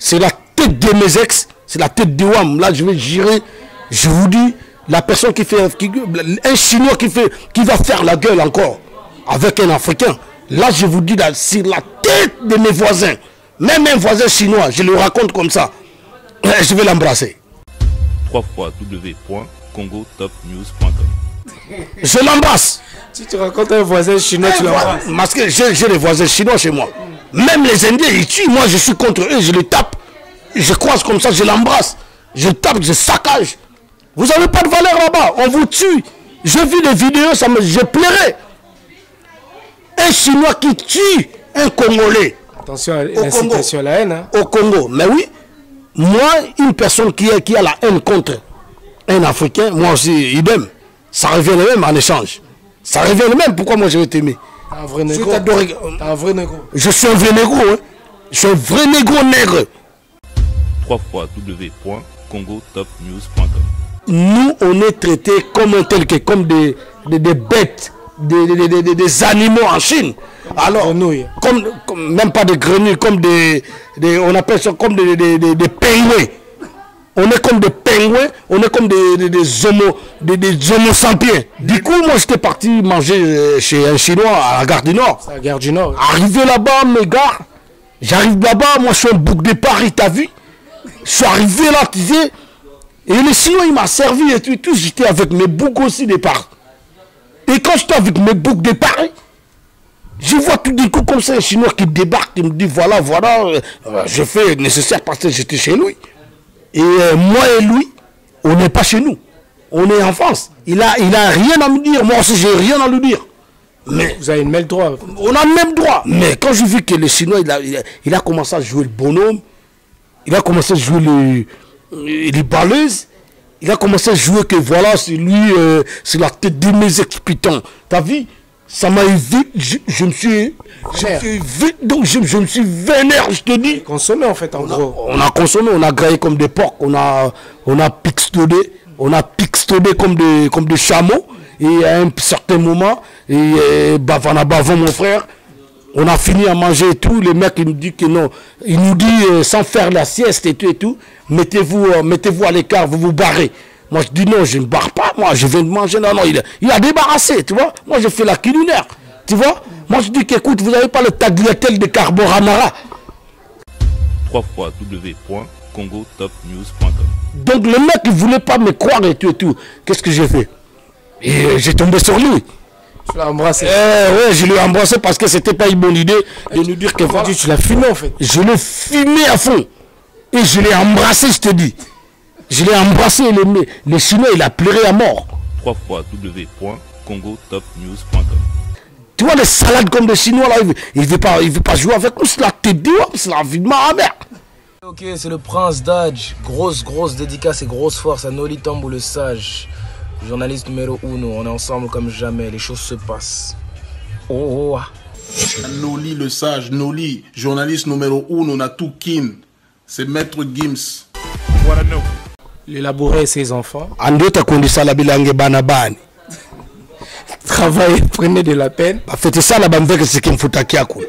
c'est la tête de mes ex, c'est la tête de WAM. Là, je vais gérer, je vous dis, la personne qui fait, un Chinois qui va faire la gueule encore avec un Africain. Là, je vous dis, c'est la tête de mes voisins. Même un voisin chinois, je le raconte comme ça. Je vais l'embrasser. www.congotopnews.com. Je l'embrasse. Si tu racontes un voisin chinois, tu l'embrasses. Parce que j'ai des voisins chinois chez moi. Même les Indiens, ils tuent. Moi, je suis contre eux. Je les tape. Je croise comme ça, je l'embrasse. Je tape, je saccage. Vous n'avez pas de valeur là-bas. On vous tue. Je vis des vidéos, je pleurais. Un Chinois qui tue un Congolais. Attention à l'incitation à la haine. Hein. Au Congo. Mais oui, moi, une personne qui a la haine contre un Africain, moi aussi, idem. Ça revient le même en échange. Ça revient le même. Pourquoi moi je vais t'aimer? Un vrai négro. Un vrai négro. Je suis un vrai négro. Hein. Je suis un vrai négro nègre. www.congotopnews.com. Nous, on est traités comme un tel que comme des bêtes, des animaux en Chine. Alors, comme même pas des grenouilles, comme on appelle ça comme des pingouins. On est comme des pingouins, on est comme des homo sapiens. Du coup, moi, j'étais parti manger chez un Chinois à la gare du Nord. C'est la gare du Nord. Arrivé là-bas, mes gars, j'arrive là-bas, moi, je suis un bouc de Paris, t'as vu? Je suis arrivé là, tu sais, et le Chinois, il m'a servi et tout, j'étais avec mes boucs aussi de Paris. Et quand j'étais avec mes boucs de Paris, je vois tout d'un coup comme ça un Chinois qui débarque, il me dit, voilà, je fais le nécessaire parce que j'étais chez lui. Et moi et lui, on n'est pas chez nous. On est en France. Il a rien à me dire. Moi aussi, j'ai rien à lui dire. Mais vous avez le même droit. On a le même droit. Mais quand j'ai vu que le Chinois, il a commencé à jouer le bonhomme, il a commencé à jouer les balleuses, il a commencé à jouer que voilà, c'est lui, c'est la tête de mes exploitants. T'as vu? Ça m'a évité, je me suis vénère, je te dis. Consommé en fait, en gros. On a consommé, on a graillé comme des porcs, on a pixtodé comme des chameaux. Et à un certain moment, bavant mon frère, on a fini à manger et tout. Les mecs, ils nous disent que non. Ils nous disent sans faire la sieste et tout. Mettez-vous à l'écart, vous vous barrez. Moi, je dis non, je ne barre pas. Moi, je viens de manger. Non, il a débarrassé, tu vois. Moi, je fais la culinaire, tu vois. Moi, je dis qu'écoute, vous n'avez pas le tagliatelle de Carboramara. www.congotopnews.com. Donc, le mec, il ne voulait pas me croire et tout. Qu'est-ce que j'ai fait? Et j'ai tombé sur lui. Tu l'as embrassé? Ouais, je l'ai embrassé parce que c'était pas une bonne idée de nous dire que voilà. Tu l'as fumé en fait? Je l'ai fumé à fond. Et je l'ai embrassé, je te dis. Je l'ai embrassé, le Chinois, il a pleuré à mort. www.congotopnews.com. Tu vois, les salades comme des Chinois, là, il ne veut pas jouer avec nous. C'est la tête de l'homme, c'est la vie de ma mère. Ok, c'est le Prince Dodge. Grosse dédicace et grosse force à Noli Tambou le Sage. Journaliste numéro 1, on est ensemble comme jamais, les choses se passent. Oh. Noli le Sage, Noli, journaliste numéro 1, on a tout kin. C'est Maître Gims. Voilà, non. L'élaborer ses enfants. Andota kondisa la bilange banabani. Travaillez, prenez de la peine. Faites ça la bambe que c'est qui me fout à Kiakou.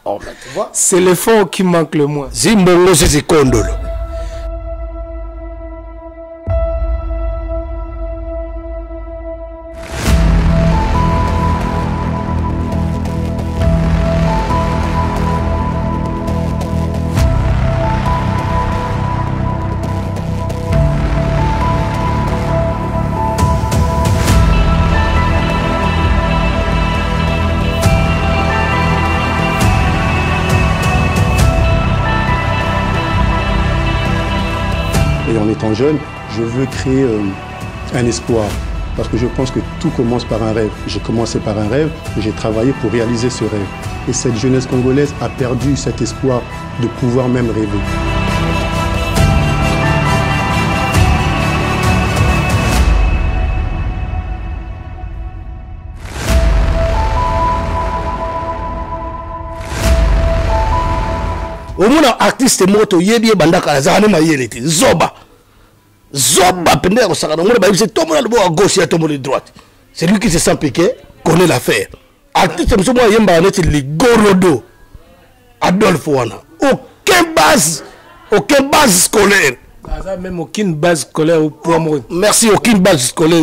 Oh, bah, tu vois, c'est l'effort qui manque le moins. Zimbongo c'est kondolo. Et en étant jeune, je veux créer un espoir. Parce que je pense que tout commence par un rêve. J'ai commencé par un rêve et j'ai travaillé pour réaliser ce rêve. Et cette jeunesse congolaise a perdu cet espoir de pouvoir même rêver. Au moins, artiste moto, yebi bandaka, zane ma yelete, zoba pende au sakana, on va dire tout le monde à gauche et tout le monde à droite. C'est lui qui se sent piqué, connaît l'affaire. Artiste, moi yemba net le Gorodo, Adolphe Wana, aucune base Aucune base scolaire. Même aucune base scolaire au point. Merci, aucune base scolaire.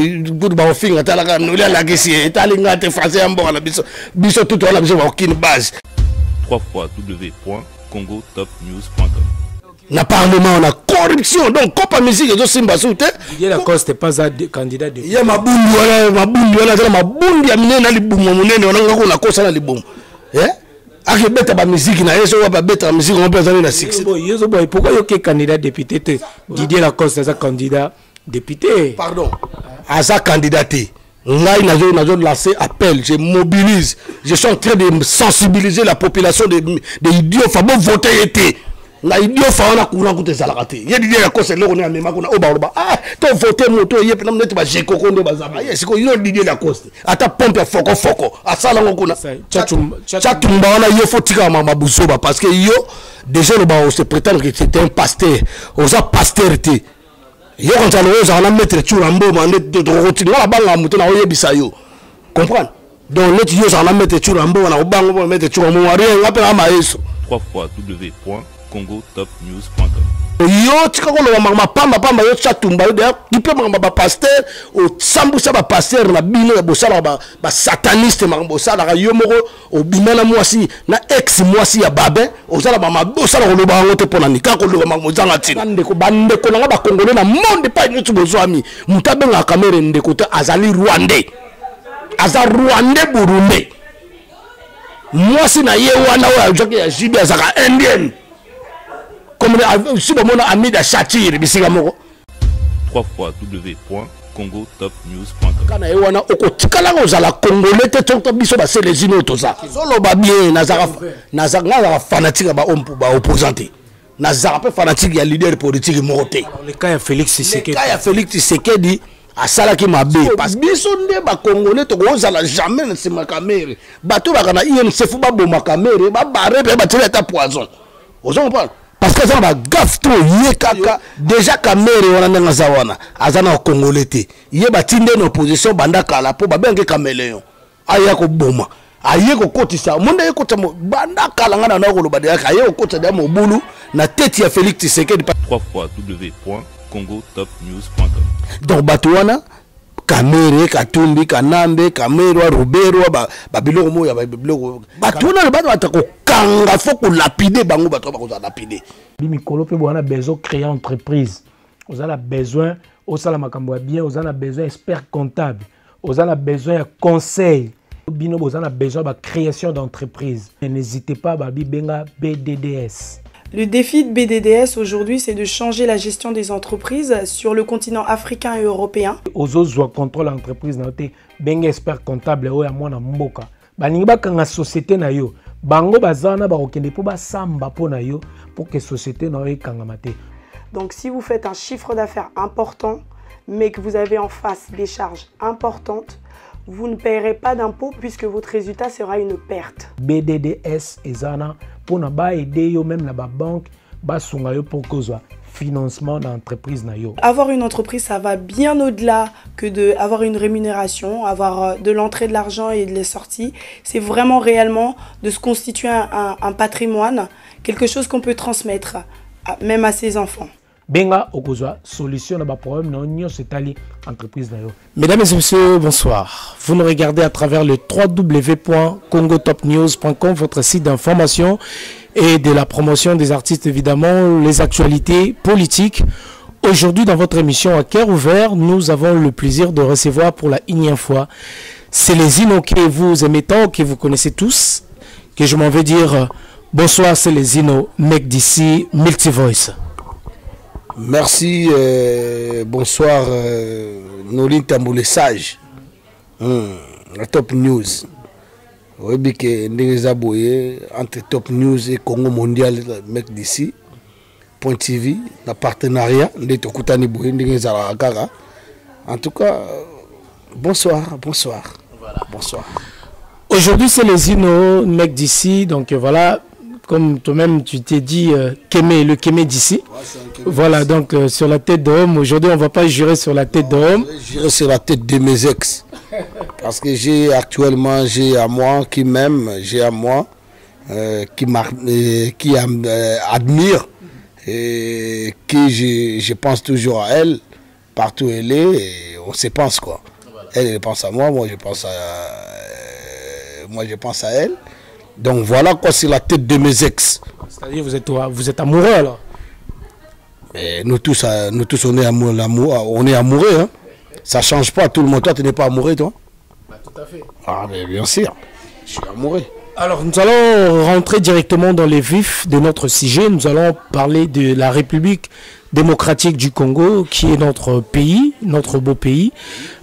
Aucune base. www.congotopnews.com. Na parlement, on a corruption. Donc, comme la musique, je suis basouté. Didier Lacoste n'est pas un candidat de. Il y a ma boule, ma boule, ya minena libumu munene onanga ko na kosa na libumu. Ake beta ba musique na yeso ba beta musique on peut aller na 6. Yeso boy pourquoi yo ke candidat député Didier Lacoste est un candidat député. Pardon. Asa candidaté. Ngai nazo lancer appel, je mobilise. Je suis en train de sensibiliser la population des idiots fabo voter été. Na idiot fa ona courant ko te salakate. Ye Didier Lacoste le on a même ko na oba ah to voter moto ye pe na net ba jeko ko ndo bazaba. Yes ko yo Didier Lacoste. Ata pompe foko asala ngoko na chatumba wana yo fotika mama busoba parce que yo déjà le ba se prétendre que c'était un pasteur. Oza pasteurité. Yo quand ça le on a mettre turambo ma net de rotino la banga moto na oyebisa yo. Comprendre? Donc net yo ça na mettre turambo na obango mettre turambo rien ngapela ma yeso. www.congotopnews.com. Yo tika ko lo pamba yo chatumba yo d'ailleurs qui peut ba pasteur au sambusa ba pasteur na bino ya bosala ba sataniste bosala yo moko o bimana mwasi na ex mwasi ya babe ozala ba bosala ko lo ba ngote pona nika ko lo ba mozanga tina ndeko bande ko nga ba congolais na monde pa nyotu bozwami mutabenga kamere ndeko ta azali rwandais aza rwandais burundais mwasi na ye wana wa joki ya jibi azaka indien comme si le monde a mis des satires, www.congotopnews.com. Kana ewana okotikala ozala congolais te tonto biso ba selezino toza. Zolo ba bien nazara fanatique ba opposante. Nazara pe fanatique ya leader politique moté. Le cas de Félix Tshisekedi. Le cas de Félix Tshisekedi asala ki mabe parce biso nde ba congolais to ozala jamais na sima kamere. Bato ba kana INC fu ba boma kamere ba bare pe ba tire ta poison. Ozon parle parce que ça va gaffe trop yé kaka déjà kamere wana ndenga zawana azana congolais te yé batinde na opposition banda kala po babenge caméléon aya ko boma aye ko kotisa monde ye kotisa banda kala ngana na ko lobade aye ko kotisa da mobulu na tête ya Félix Tshisekedi www.congotopnews.com. donc batuana Kamere, Katumbi, Kanambe, Kamero, Robero, Babiloko moya, Babiloko. Batuna le bato atako kanga faut lapider bango bato ba lapider. Bimikolo pe bona besoin créer entreprise. Vous avez besoin au sala makambo bien, vous avez besoin expert comptable, vous avez besoin conseil. Bino vous avez besoin de création d'entreprise. N'hésitez pas babi benga BDDS. Le défi de BDDS aujourd'hui, c'est de changer la gestion des entreprises sur le continent africain et européen. Aux autres contrôle l'entreprise, ben expert comptable ou à moi na mboka. Baningi ba kanga société na yo. Bango bazana ba okende po ba samba po na yo pour que société na yo kanga mate. Donc si vous faites un chiffre d'affaires important, mais que vous avez en face des charges importantes, vous ne paierez pas d'impôts puisque votre résultat sera une perte. BDDS et Zana pour ne pas aider yo même la banque ba sunga yo pour cause financement d'entreprise na yo. Avoir une entreprise, ça va bien au-delà que d'avoir une rémunération, avoir de l'entrée de l'argent et de la sortie. C'est vraiment réellement de se constituer un patrimoine, quelque chose qu'on peut transmettre même à ses enfants. Benga okozwa solution na ba problème na union setali entreprise na yo. Mesdames et messieurs, bonsoir. Vous nous regardez à travers le www.congotopnews.com, votre site d'information et de la promotion des artistes, évidemment, les actualités politiques. Aujourd'hui, dans votre émission à cœur ouvert, nous avons le plaisir de recevoir pour la énième fois Célésino que vous aimez tant, que vous connaissez tous, que je m'en vais dire bonsoir Célésino, mec d'ici, Multivoice. Merci, bonsoir Nolin Tamboulé Sage, la Top News. Oui, bien que nous avons entre Top News et Congo Mondial, mec d'ici, Point TV, la partenariat, nous avons en tout cas, bonsoir, bonsoir. Voilà. Bonsoir. Aujourd'hui, c'est les Zino, mec d'ici, donc voilà. Comme toi-même, tu t'es dit, le Kémé d'ici. Ouais, voilà, donc sur la tête d'homme. Aujourd'hui, on ne va pas jurer sur la tête d'homme. Jurer sur la tête de mes ex. Parce que j'ai actuellement, j'ai à moi qui m'aime, j'ai à moi qui admire et qui je pense toujours à elle, partout où elle est, et on se pense quoi. Elle pense à moi, moi je pense à elle. Donc voilà quoi, c'est la tête de mes ex. C'est-à-dire vous êtes amoureux alors? Mais nous tous on est amoureux. Hein. Ça change pas, tout le monde. Toi tu n'es pas amoureux toi? Bah, tout à fait. Ah mais bien sûr, je suis amoureux. Alors nous allons rentrer directement dans les vifs de notre sujet. Nous allons parler de la République démocratique du Congo, qui est notre pays, notre beau pays.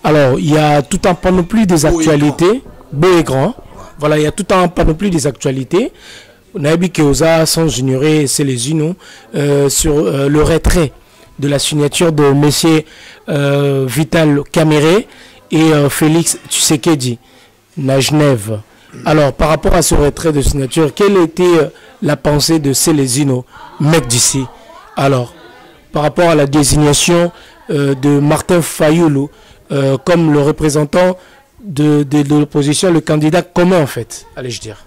Alors il y a tout un panoplie des actualités, beau et grand. Voilà, il y a tout un panoplie des actualités. Nabi Keoza, sans ignorer, c'est les unes sur le retrait de la signature de Monsieur Vital Kamerhe et Félix Tshisekedi à Genève. Alors, par rapport à ce retrait de signature, quelle était la pensée de Célésino, mec d'ici? Alors, par rapport à la désignation de Martin Fayoulou comme le représentant de l'opposition, le candidat commun en fait, allez-je dire.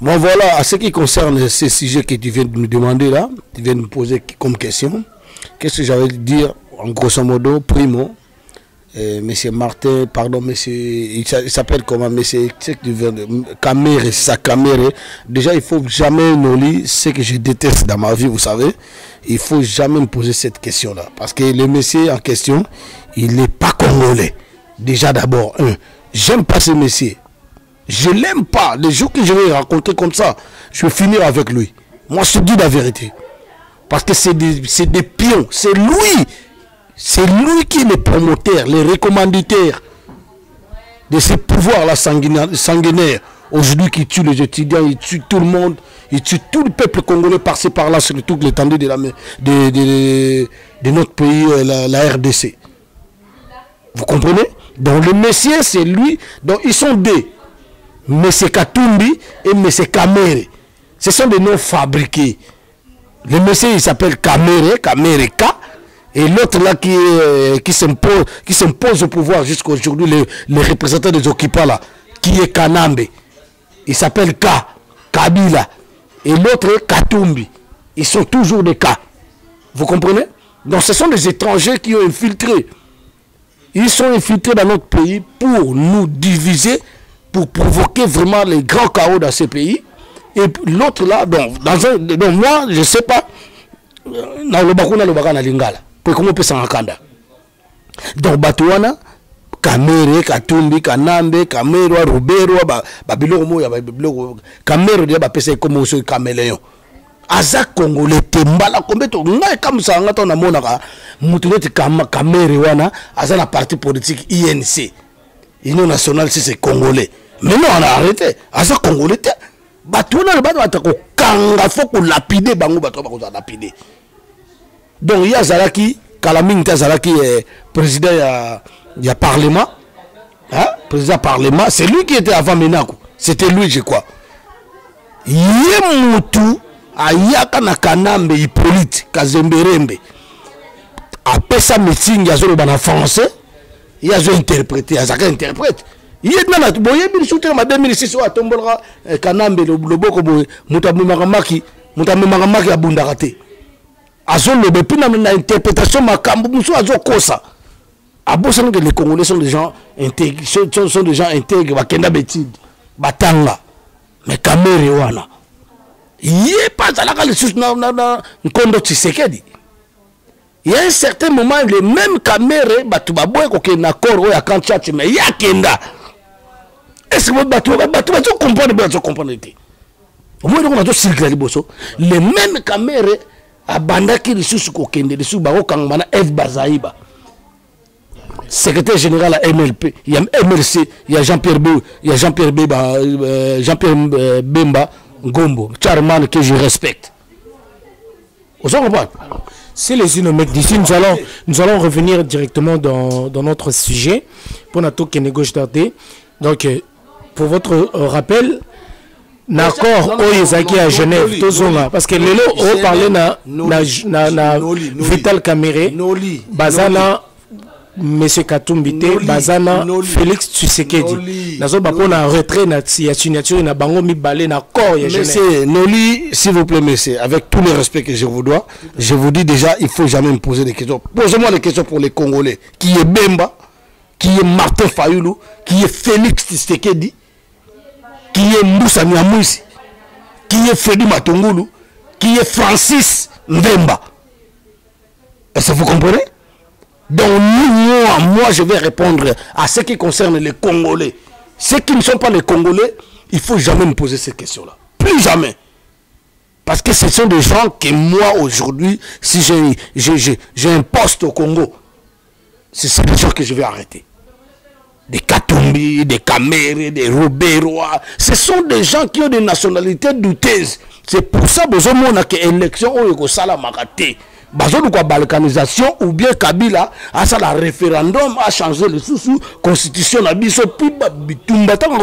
Bon voilà, à ce qui concerne ces sujets que tu viens de me demander là, tu viens de me poser comme question, qu'est-ce que j'avais dire en grosso modo, primo, monsieur Martin, pardon, monsieur, il s'appelle comment, monsieur Kamerhe, c'est ça, Kamerhe. Déjà, il faut jamais Noli, ce que je déteste dans ma vie, vous savez, il faut jamais me poser cette question-là. Parce que le monsieur en question, il n'est pas congolais. Déjà d'abord, j'aime pas ce monsieur. Je l'aime pas. Les jours que je vais raconter comme ça, je vais finir avec lui. Moi, je te dis la vérité. Parce que c'est des pions. C'est lui. C'est lui qui est le promoteur, le recommandateur de ces pouvoirs-là sanguinaires. Aujourd'hui, qui tue les étudiants, il tue tout le monde, il tue tout le peuple congolais par-ci par-là, sur toute l'étendue de notre pays, la RDC. Vous comprenez? Donc le monsieur, c'est lui. Donc ils sont deux. M. Katumbi et M. Kamerhe. Ce sont des noms fabriqués. Le monsieur, il s'appelle Kamerhe, Kamerhe K. Et l'autre là qui s'impose au pouvoir jusqu'à aujourd'hui, le représentant des occupants là, qui est Kanambe. Il s'appelle K, Kabila. Et l'autre est Katumbi. Ils sont toujours des K. Vous comprenez? Donc ce sont des étrangers qui ont infiltré. Ils sont infiltrés dans notre pays pour nous diviser, pour provoquer vraiment les grands chaos dans ce pays. Et l'autre là, donc moi, je ne sais pas, dans le Bakuna, le Bakana Lingala, pour comment on peut s'en rendre. Donc, Batouana, Kamerhe, Katumbi, Kanambe, Kamerhe, Rubero, Babiloro, Kamerhe, Babiloro, comme aussi Caméléon. Aza Congolais, Tembala, combien de temps, comme ça, on a monaka, Moutounette Kamerhe, wana, Aza la parti politique INC. Union nationale, c'est Congolais. Mais non, on a arrêté. Aza Congolais, Batouana, le Batouana, Kanga, faut qu'on lapide, Bango, Batouana, lapide. Donc, il y a Zalaki, Kalamine Zalaki, président, il y a Parlement. Hein? Président Parlement, c'est lui qui était avant Menakou. C'était lui, je crois. Yemoutou, Ayaka na Kanambe, Hippolyte, Kazemberembe. Après ça, meeting, il y a un français, il y a un interprété, il y a un interprète. Il y a un interprète, il y a un interprète, il y a un Kanambe, le Boko, Moutamamaramaki, Abundarate. Azol le bepina na interprétation makambo muso azo kosa. Abosan que les Congolais sont des gens intègres, sont des gens intègres, bakenda betide, batanga. Mais Kamerhe wana. Yé pas à la sous na Nkondo Tshisekedi. Il y a un certain moment le même Kamerhe batu baboy ko ke na koro ya Kanchati mais ya kenda. Est-ce que batu comprendre bien ça comprendre été. Au moins on a tout circuler bosso. Le même Kamerhe abandaki lisusu kokende lisusu bakokangana F Bazaïba, secrétaire général à MLP, il y a MLC, il y a Jean-Pierre Bemba Ngombo, Charman que je respecte. Vous comprenez? C'est les unes mecs d'ici. Nous allons revenir directement dans notre sujet pour notre gauche d'Arte. Donc pour votre rappel, l'accord Oyezaki à Genève, parce que les lots ont parlé na Vital Kamerhe, Bazana Monsieur Katumbite, Bazana, Félix Tshisekedi. Nazo bapona retrait na signature na bango mi balé na corps ya jeunesse. Monsieur Noli, s'il vous plaît, monsieur, avec tout le respect que je vous dois, je vous dis déjà, il faut jamais me poser des questions. Posez-moi des questions pour les Congolais. Qui est Bemba, qui est Martin Fayoulou, qui est Félix Tshisekedi, qui est Moussa Nyamouisi, qui est Fedi Matungulu, qui est Francis Mbemba. Est-ce que vous comprenez? Donc moi, je vais répondre à ce qui concerne les Congolais. Ceux qui ne sont pas les Congolais, il ne faut jamais me poser ces questions-là. Plus jamais. Parce que ce sont des gens que moi, aujourd'hui, si j'ai un poste au Congo, c'est des gens que je vais arrêter. Des Katumbi, des Kamere, des Roberois. Ce sont des gens qui ont des nationalités douteuses. C'est pour ça que besoin de l'élection au Salamagate. Besoin de balkanisation ou bien Kabila a ça la référendum a changé le sous constitution na biso puis bitumba tango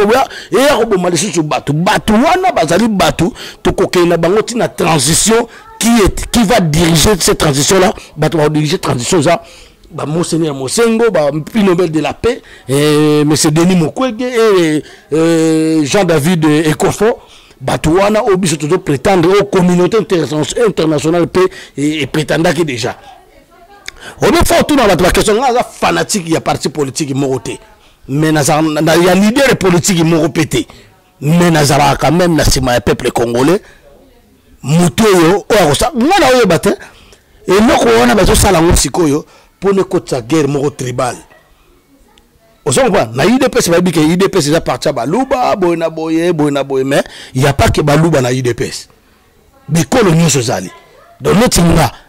et roboma le sous batu wana bazali batu to kokena bango tina transition qui va diriger cette transition là batu va diriger transition ça ba Monseigneur Mosengo ba prix Nobel de la paix et monsieur Denis Mukwege et Jean-David Ekofo. Batouana obiso toujours prétendre aux communautés internationales et prétendant que déjà on est fort tout dans la question là fanatique il y a parti politique moroté mais il y a leader politique moropété mais nazara quand même na sima peuple congolais mutoyo o ça ngana oyo baté et loko wana bazo sala ngosikoyo pour ne kota guerre moro tribal. Na IDPS, IDPS est parti à Balouba, Boyna Boye, mais il n'y a pas que Balouba na IDPS. Mais coloniaux Sozali. Donc notre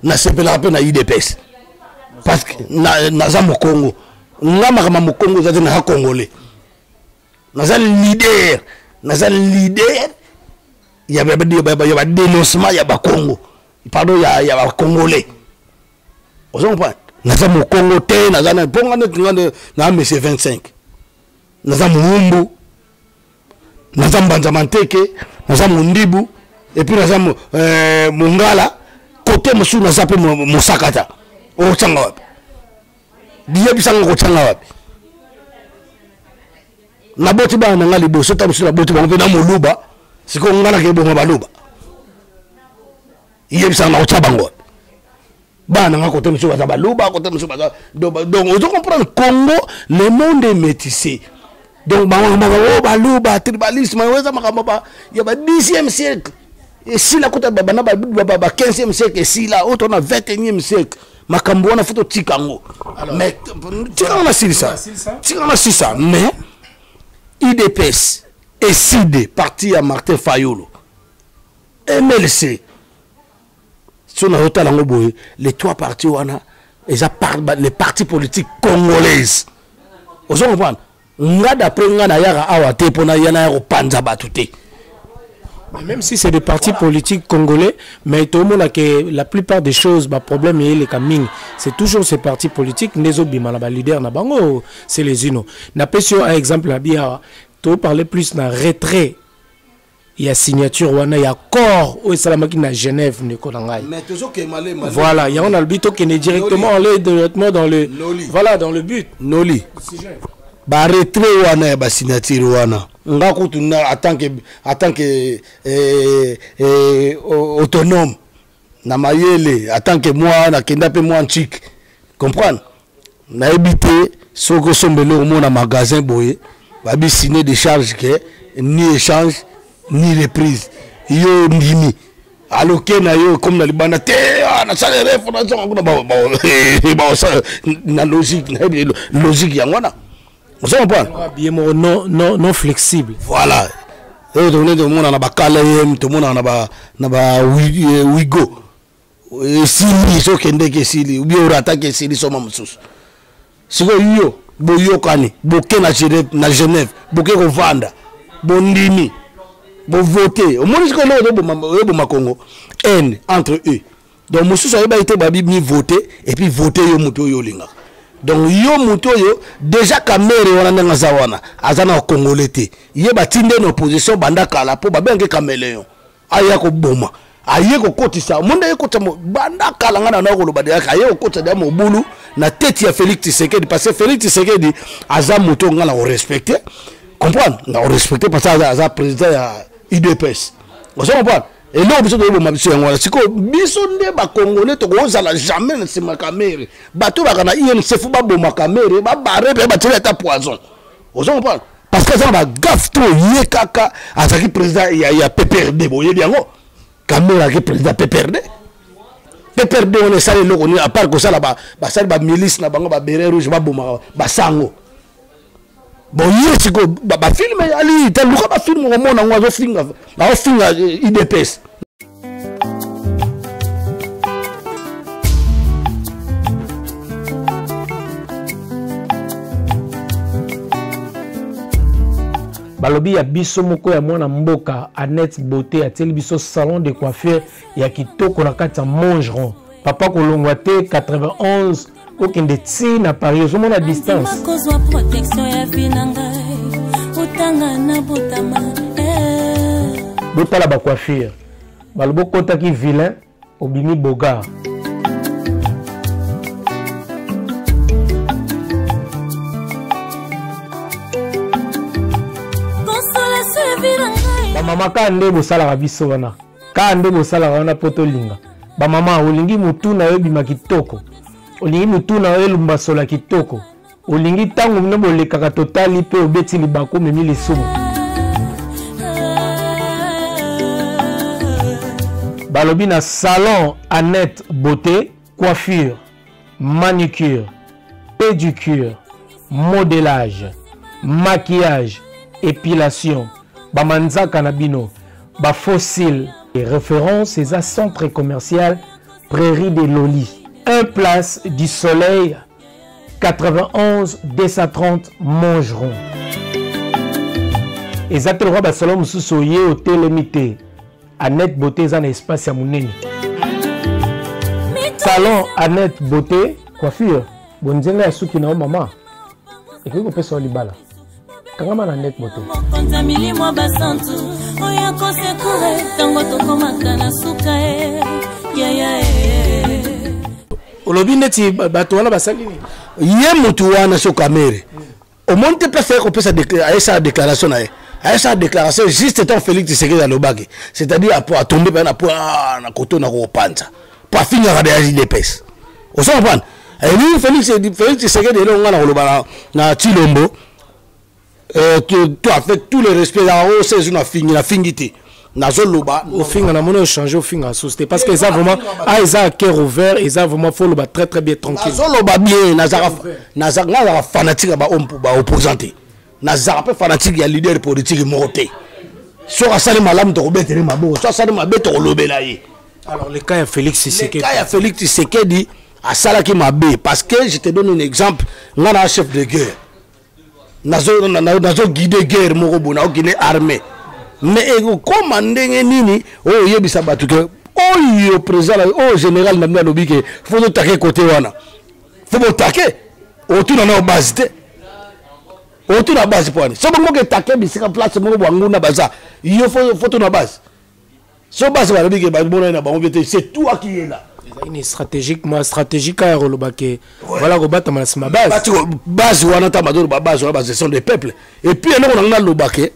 na sepela pe na IDPS. Parce que na za Congo. Na makama mo Congo za na Congolais. Na za leader, il y a ba dénoncement ya ba Congo. Pardon, il y a ba Congolais. Vous comprenez? Naza mo Congo te naza na ponga na monsieur 25 naza muumbu naza mbanzamanteke naza mundibu et puis naza mungala côté musu naza pe musakata o changa wapi diye bisanga ko changa wapi na boti ba na ngali bo sota musu na boti ba na muluba siko ngala ke bo mabaluba iye bisanga ko chabango donc on comprend Congo le monde est métissé donc baluba tribalisme il y a 10e siècle et si la kota bana 15e siècle et si là on a 21e siècle makambo na photo tikango mais tikanga si ça mais IDPS et CID parti à Martin Fayoulou MLC les trois partis les partis politiques congolaises. Vous comprenez? Même si c'est des partis politiques congolais, mais tout le monde a que la plupart des choses, le problème est les camins. C'est toujours ces partis politiques. Les autres, les leaders, c'est les unos. N'a pas sur un exemple, tu parler plus d'un retrait. Il y a signature, il y a corps, il y a Genève, voilà, il y a un albito qui est directement dans le voilà, dans le but. Noli. Ba retrait wana ba signature wana. Nga kutuna en tant que autonome na mayele en tant que moi na kenda pe moi chic. Comprendre? Na habité soko sombelo mo na magasin boye, ba bi signer des charges que ni échange ni reprise yo ndimi aloke na yo comme na libana te na salaire fondation na logique ya ngona vous comprenez bien non flexible voilà et on est de monde na bakala tout monde na ba wigo sili so kende ke sili ou bien urata ke sili so mamsusu siko yo boyo kani boke na Genève boke ko vanda bondimi bon voter au moins que le Congo haine entre eux donc monsieur ça a été babi mi voter et puis voter yo muto yo linga donc yo muto yo déjà kamere wana nga zawana azana congolais te ye batinde na opposition banda kala po babenge kameleon aya ko boma aye ko kotisa monde ye kotisa banda kala ngana na ko loba de aye ko kotisa de mobulu na tête ya Félix Tshisekedi parce que Félix Tshisekedi aza moto nga na respecter comprendre na respecter parce que aza président ya IDPS vous comprenez et là biso to bo biso yango siko biso nde ba congolais to kozala jamais na sima kamere bato ba kana INC fu ba boma kamere ba bare ba tela ta poison vous comprenez parce que ça va gaffe to ye kaka azaki président ya PPRD bo ye yango kamera ki président PPRD on est salé loko ni à part que ça là ba sali ba milice na bango ba beret rouge ba boma ba sango bon hier siko ba film ali tel luka ba film ngo mona ngo finga ba finga IDPS balobi ya biso moko ya mwana mboka Annette Beauté ateli biso salon de coiffure ya kitoko na kati ya Mongeron papa kolongwa te 91 okende ti na Paris ozomona à distance botala ba coiffure balobo kotaki vilain obimi bogar ba mama ka nde bosala biso wana ka nde bosala wana poto linga ba mama olingi mutu na yo bima kitoko olingi mutu na yo lumba sola kitoko olingi tango mna bolekaka totali pe obeti libako memi lisumu balobi na salon Annette Beauté coiffure manicure pédicure modélage maquillage épilation Bamanzaka Nabino, ba fossile et référence c'est un centre commercial Prairie des Lolis. 1 place du Soleil 91 230 Mongeron. Exactement ba salon mususoye hôtel limité. Annette Beauté dans espace ya munene. Salon Annette Beauté coiffure. Bonzenga ya suki na mama. Et que pesa olibala. Kangama na Annette Beauté. Olobi neti bato wana basali ni. Ye mutu wana so kamere. Au monte place ko pesa sa déclaration na ye. Sa déclaration juste temps Félix Tshisekedi alobaki. C'est-à-dire pour tomber na pour na koto na ko panza. Pour finir à des IDPS. On s'en prend. Et lui Félix Tshisekedi le ngana koloba na Chilombo. Tu as fait tout le respect là haut c'est une fingité nazoloba au finga na mono changer au finga société parce que ça vraiment ils ont cœur ouvert ils ont vraiment faut le très très bien tranquille nazoloba bien nazara fanatique ba opposante nazara pas fanatique ya leader politique moté so asali malam to betere mabo so asali mabeto lobela ye. Alors le cas ya Félix Tshisekedi, le cas ya Félix Tshisekedi asala ki mabe parce que je te donne un exemple ngana chef de guerre nazo guider guerre moko bona o guider armée mais comme ndenge nini o yebisa batu ke o président o général na lobi ke faut to taquer côté wana faut to taquer o tu na base te o tu na base point so bongo ke taquer bisika place moko banguna baza yo faut to na base so base ba lobi ke ba bona na bango bete c'est toi qui est là. Une stratégique à Rolobake. Voilà, Robata ma base. Base ou anata mador base ou base sont des peuples. Et puis on a lobake.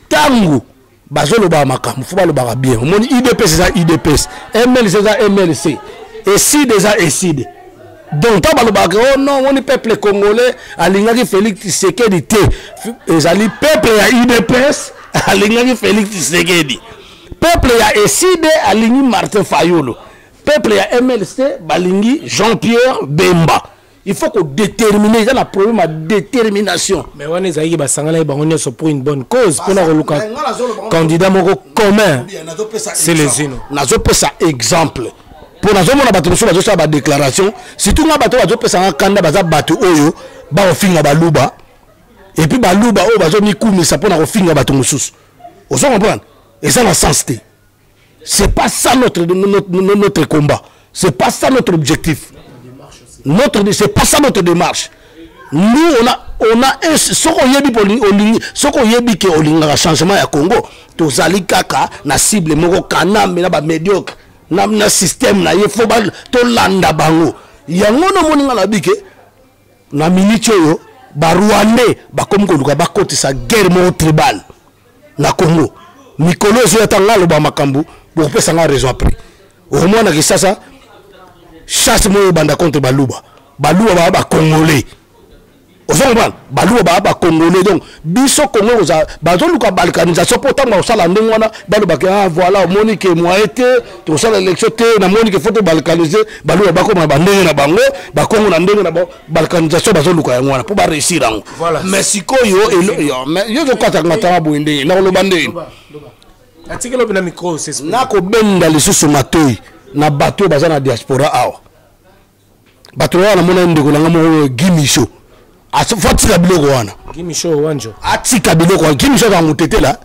Tangu bazo loba makam. Faut pas le bara bien. Mon IDPS c'est ça IDPS. MLC c'est ça MLC. Et si déjà et si. Donc pas lobake. Oh non, on est peuple congolais. Alingaki Félix Tshisekedi té. Ezali peuple ya IDPS. Alingaki Félix Tshisekedi. Peuple ya ESID alingi Martin Fayulu. Peuple ya MLC balingi Jean-Pierre Bemba. Il faut qu'on détermine, il y a un problème à détermination. Mais on est allé pour une bonne cause. Pour le candidat commun, c'est les unes. Nous avons ça exemple. Pour nous avons une déclaration. Si tout le monde a un candidat batu oyo, ba ofinga baluba. Et puis baluba o bazo mi kumisa pour na ofinga batu mususu. Vous comprenez? Et ça n'a sens. C'est pas ça notre combat. C'est pas ça notre objectif. C'est pas ça notre démarche. Nous, on a un changement à Congo. Tous les kaka na cible moko kana mais na médiocre. Na système na il faut to landa bango. yango no moninga na bike na minute oyo ba Rwandais ba comme ko luka ba kotisa guerre mo tribal na Congo mikolo zo yatanga lo ba makambu pour pesa nga raison après au moins na kisasa chasse mo banda contre baluba ba congolais ozomba baluba ba congolais donc biso Congo za bazo luka balkanisation potanga osala ndengwana baluba ke voilà monique moi été to sala élection te na monique faut balkaniser baluba ba ko ba ndenge na bango ba Congo na ndenge na balkanisation bazo luka ngwana pour ba réussir ngo mais sikoyo mais yo zo kwata ngata boende na lo bande atikelo bina micro c'est na ko benda lisusu matoi na bato baza na diaspora awa bato wana mona ndeko langa mo gimisho afatika biloko wana gimisho wanjo atika biloko wana gimisho ka mutetela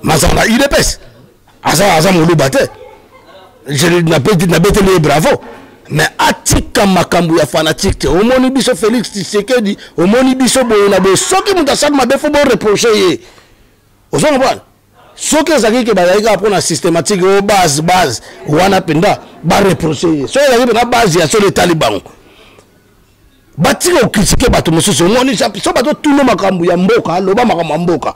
mazana idps asa mo lubate je na bete le bravo mais atika makambu ya fanatique omoni biso Félix Tshisekedi omoni biso boye na bo soki mutasaka mabefo bo reprocher ye ozonga bwana soki ezaki ke bazalika mpona systématique o base wana penda ba reprocher soki ezaki pena base ya solo etali bango batika okritike bato mosusu omoni so bato tuno makambo ya mboka aloba makambo ya mboka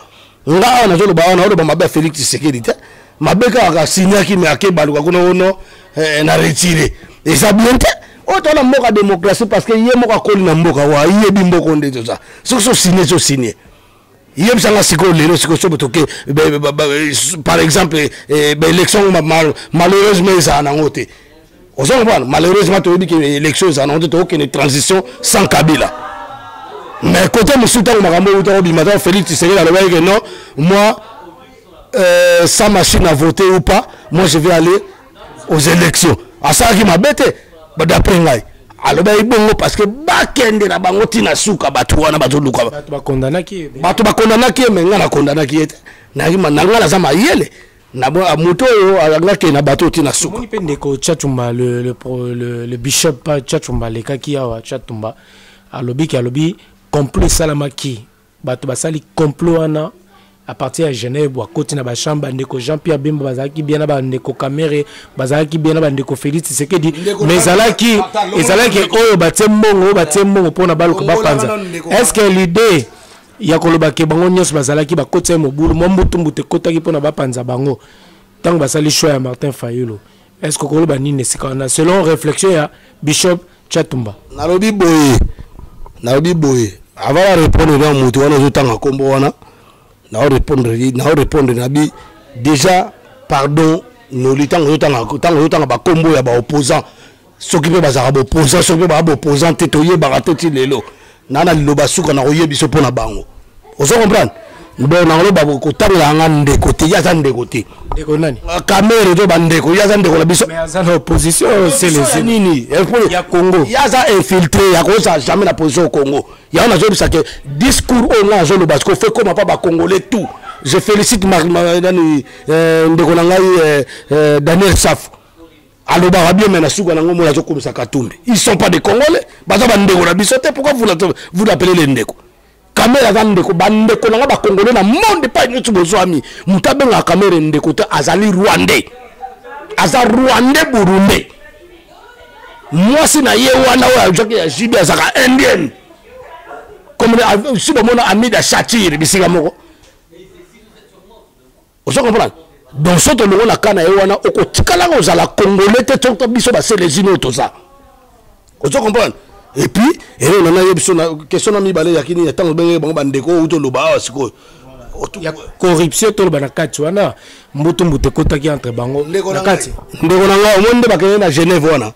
nga awa nazoloba wana oloba mabe ya Félix Tshisekedi te mabe kaka signaki me ake baluka kuna ono na retire eza bien te oyo towana mboka démocratie parce que ye moko akoli na mboka wa yebi mboka onde toza soki so signe yebisanga siko lelo siko so botoke par exemple élection malheureusement ça na ngote ozomba malheureusement to dit que élection ça na ngote to aucune transition sans Kabila mais côté musuta makambo uto bimata Félix Tshisekedi a le que non moi sans machine à voter ou pas moi je vais aller aux élections à ça qui m'a bête d'après ngai aloba ibongo parce que bakende na bango tina suka batu wana bato luka bato bakondana ki menga na kondana ki ete na ngala za mayele na moto yo alanga ke na bato tina suka moni pende ko Tchatumba le bishop Tchatumba le kaki ya Tchatumba alobi complot salamaki bato basali complot wana à partir de Genève à côté na ba chambre ndeko Jean-Pierre Bemba bazaki bien na ba ndeko Kamere bazaki bien na ba ndeko Félix Tshisekedi mais ezalaki oyo batemmongo pona baluka bapanza est-ce que l'idée ya koloba ke bango nyos bazalaki ba côté mobulu mombutumbu te kotaki pona bapanza bango tant basali choix ya Martin Fayulu est-ce que koloba nini sikana selon réflexion ya Bishop Tchatumba nalobi boye avant de répondre na mutu wana zotanga kombo wana na répondre nabi déjà pardon nous litang tanga ba kombo ya ba opposant soki pe bazaka ba opposant soki ba opposant te toye ba rateti lelo nana liloba suka na oyebiso pona bango ozo comprendre ndo na loba ko tanga nga ndeko te ya za ndeko te ndeko nani Kamere to ba ndeko ya za ndeko la biso mais à la opposition c'est les nini ya Congo ya za infiltré ya ko ça jamais la position au Congo ya on a joué ça que discours on a joué le parce qu'on fait comme pas congolais tout je félicite ndeko na ngai Daniel Saf aloba rabia mena suka na ngomo la zo komisa Katumbi ils sont pas des Congolais baza ba ndeko na biso te pourquoi vous l'appelez les ndeko Kamere za ndeko bandeko na ba Congolais na monde pas une tubozo ami mutabe nga Kamere ndeko te azali Rwandais Burundi moi si na ye wana wa joki ya jibi azaka indien comme si le monde ami da Chatir bisika moko ozo comprendre donc soto longo na kana ye wana okotikala ozala Congolais te to biso ba selezino toza ozo comprendre et puis on a eu question na mibale yakini tango benge bango bandeko uto loba siko ya corruption to loba na kati wana mbutu kotaki entre bango na kati ndeko na nga omonde bakene na Genève wana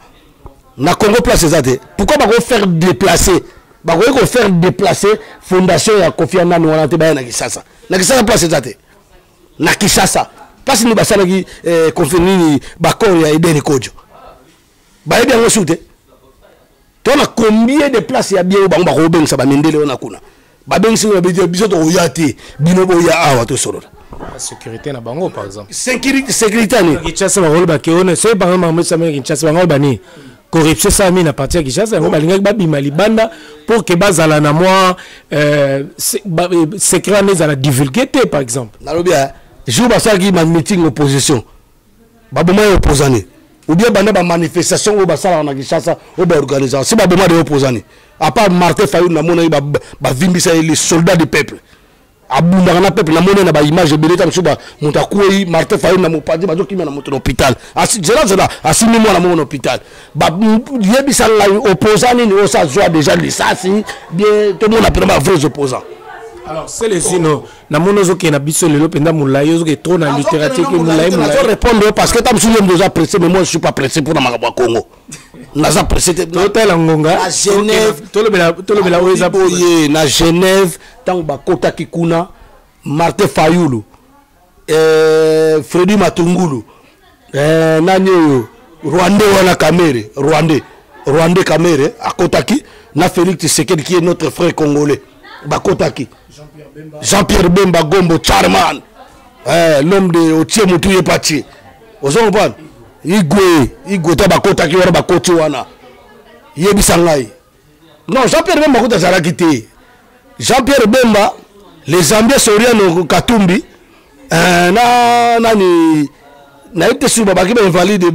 na Congo place ezate pourquoi bako faire déplacer fondation ya Kofi Annan wana te ba na Kisasa place ezate na Kisasa parce ni basala ki conférence bakor ya Eden Kojo ba bien resute on a combien de places ya bien bango bako bengisa ba mindele ona kuna ba bengisa ba biso to oyati binobo ya awa to solo sécurité na bango par exemple sécurité ni Kinshasa ba rolba ke on c'est bango mamu sa me Kinshasa bango bani corruption ça mi na partir Kinshasa ngo balinga ba bima libanda pour que bazala na moi secret mais à la divulguer par exemple nalobi jour basaki ma meeting opposition ba boma opposant ou bien banda manifestation ou basala na Kinshasa ou ba organisation c'est pas bon de opposants à part Martin Fayulu na mona ba vimbisa les soldats du peuple abunda na peuple na mona na ba image beleta msuba mutakuyi Martin Fayulu na mopadi ba dokima na moto l'hôpital zela asimi moi na mon hôpital ba yebisa la opposants ni o sa joie déjà les ça si bien tout le monde appelle ma vrais opposants. Alors, c'est les sinos. Na monozo qui na biso le lopenda moulaye, qui est trop dans la littérature qui moulaye. Je vais répondre parce que tu me déjà pressé, mais moi je suis pas pressé pour Namagaba Congo. Naza pressé. Total Angonga. À Genève. Na Genève, tant Bakota Kikuna, Martin Fayulu, Freddy Matungulu, Nani Rwandais wana Kamere, Rwandais Kamere, à Kotaki, na Félix Tshisekedi qui est notre frère congolais. Bakotaki. Jean-Pierre Bemba Gombo Charman, l'homme de Otie Moutouye Pati. Vous comprenez? Igwe Tabakota qui va Bakoti wana. Yebisangai. Non, Jean-Pierre Bemba Kota Zarakite. Jean-Pierre Bemba, les Zambiens Soriano Katumbi, na été sur Babaki invalidé,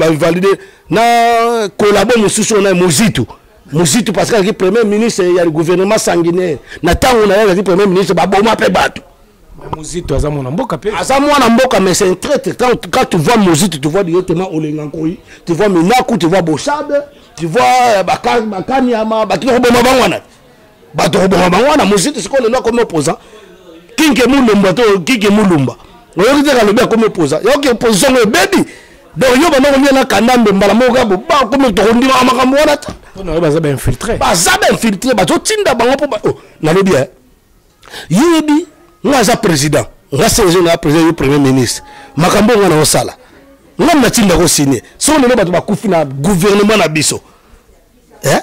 na collabo Moussou na Mozitu. Mozitu parce que le premier ministre il y a le gouvernement sanguinaire. Natango na le premier ministre ba boma pe batu. Mozitu azamo na mboka pe. Azamo na mboka mais c'est un traître. Quand tu vois Mozitu, tu vois directement Olengankoi, tu vois Minaku, tu vois Boshab, tu vois Bakanyama, Bakiro boma bangwana. Bato boma bangwana Mozitu c'est qu'on est là comme opposant. Kinke Mulumba to Kinke Mulumba. On dit que le bien comme opposant. Il y a une opposition baby. Donc yo ba no na kanambe mbala moga bo ba comme to ndima makambo wana. On aurait pas infiltré. Pas infiltré, bah tinda bango pour na lobi hein. Yebi, nga za président, nga séjour na président du premier ministre. Makambo nga na osala. Nga na tinda ko signer. So le ba kufi na gouvernement na biso. Hein?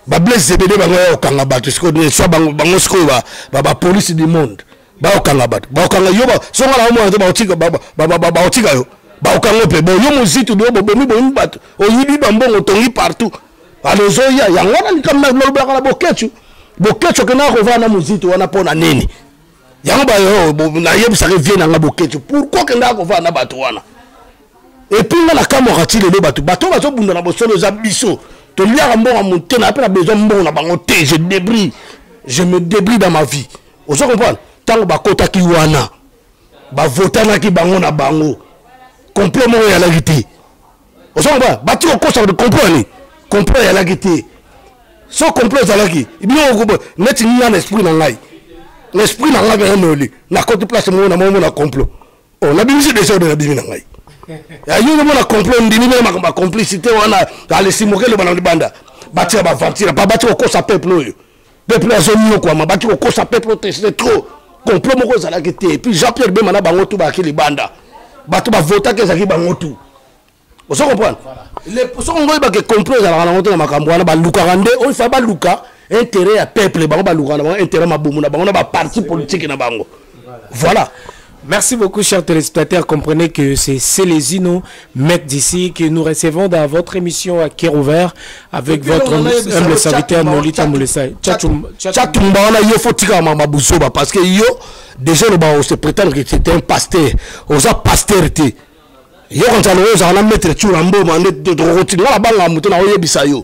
Ba Blaise Zebede bango ya okanga batu siko ne so bango siko ba police du monde. Ba okanga batu. Ba okanga yo ba so nga na mo ba otika ba otika yo. Ba okanga pe bo yo Mozitu do bo mi bo mbatu. O yibi bambongo tongi partout. Alors zoya ya ngwana ni kama lobaka na bokechu ke na rova na Mozitu wana pona nini yango ba yo na yebisa ke vient na bokechu pourquoi que ndako va na bato wana et puis na kamorati le bato bazo bunda na bosolo za biso to liaka mbonga monte na apela besoin mbonga na bango te je me débris dans ma vie vous comprenez tant bakota ki wana ba votana ki bango na bango complètement ya la vérité vous comprenez bati ko kosa de comprendre complot ya lagité so complot za lagi ibino ko net ni na esprit na ngai ba noli na côté place mo na complot on la bimisi déjà de la bimina ngai ya yo mo na complot ndini ba complicité wana ale simoke le bana banda bati ba ventira ba bati ko sa peuple azonyo kwa ma bati ko sa peuple c'est trop complot mo ko za lagité et puis Jean-Pierre Bemba na bango tu ba ki libanda batu ba vota ke za ki bango tu. Vous comprenez? Les personnes qui comprennent la rencontre de Makambouana, il faut pas Luka, intérêt à peuple, intérêt à Maboumou, à parti politique. Voilà. Merci beaucoup, chers téléspectateurs. Comprenez que c'est Célésino, maître d'ici, que nous recevons dans votre émission à Cœur Ouvert avec votre humble serviteur Molita Moulessay. Tchatumba, il faut tirer ma bousoba parce que yo, déjà, on se prétend que c'était un pasteur. On a pasteurité. Yo quand on a mettre Turambo manet de roti na banga muto na oyebisa yo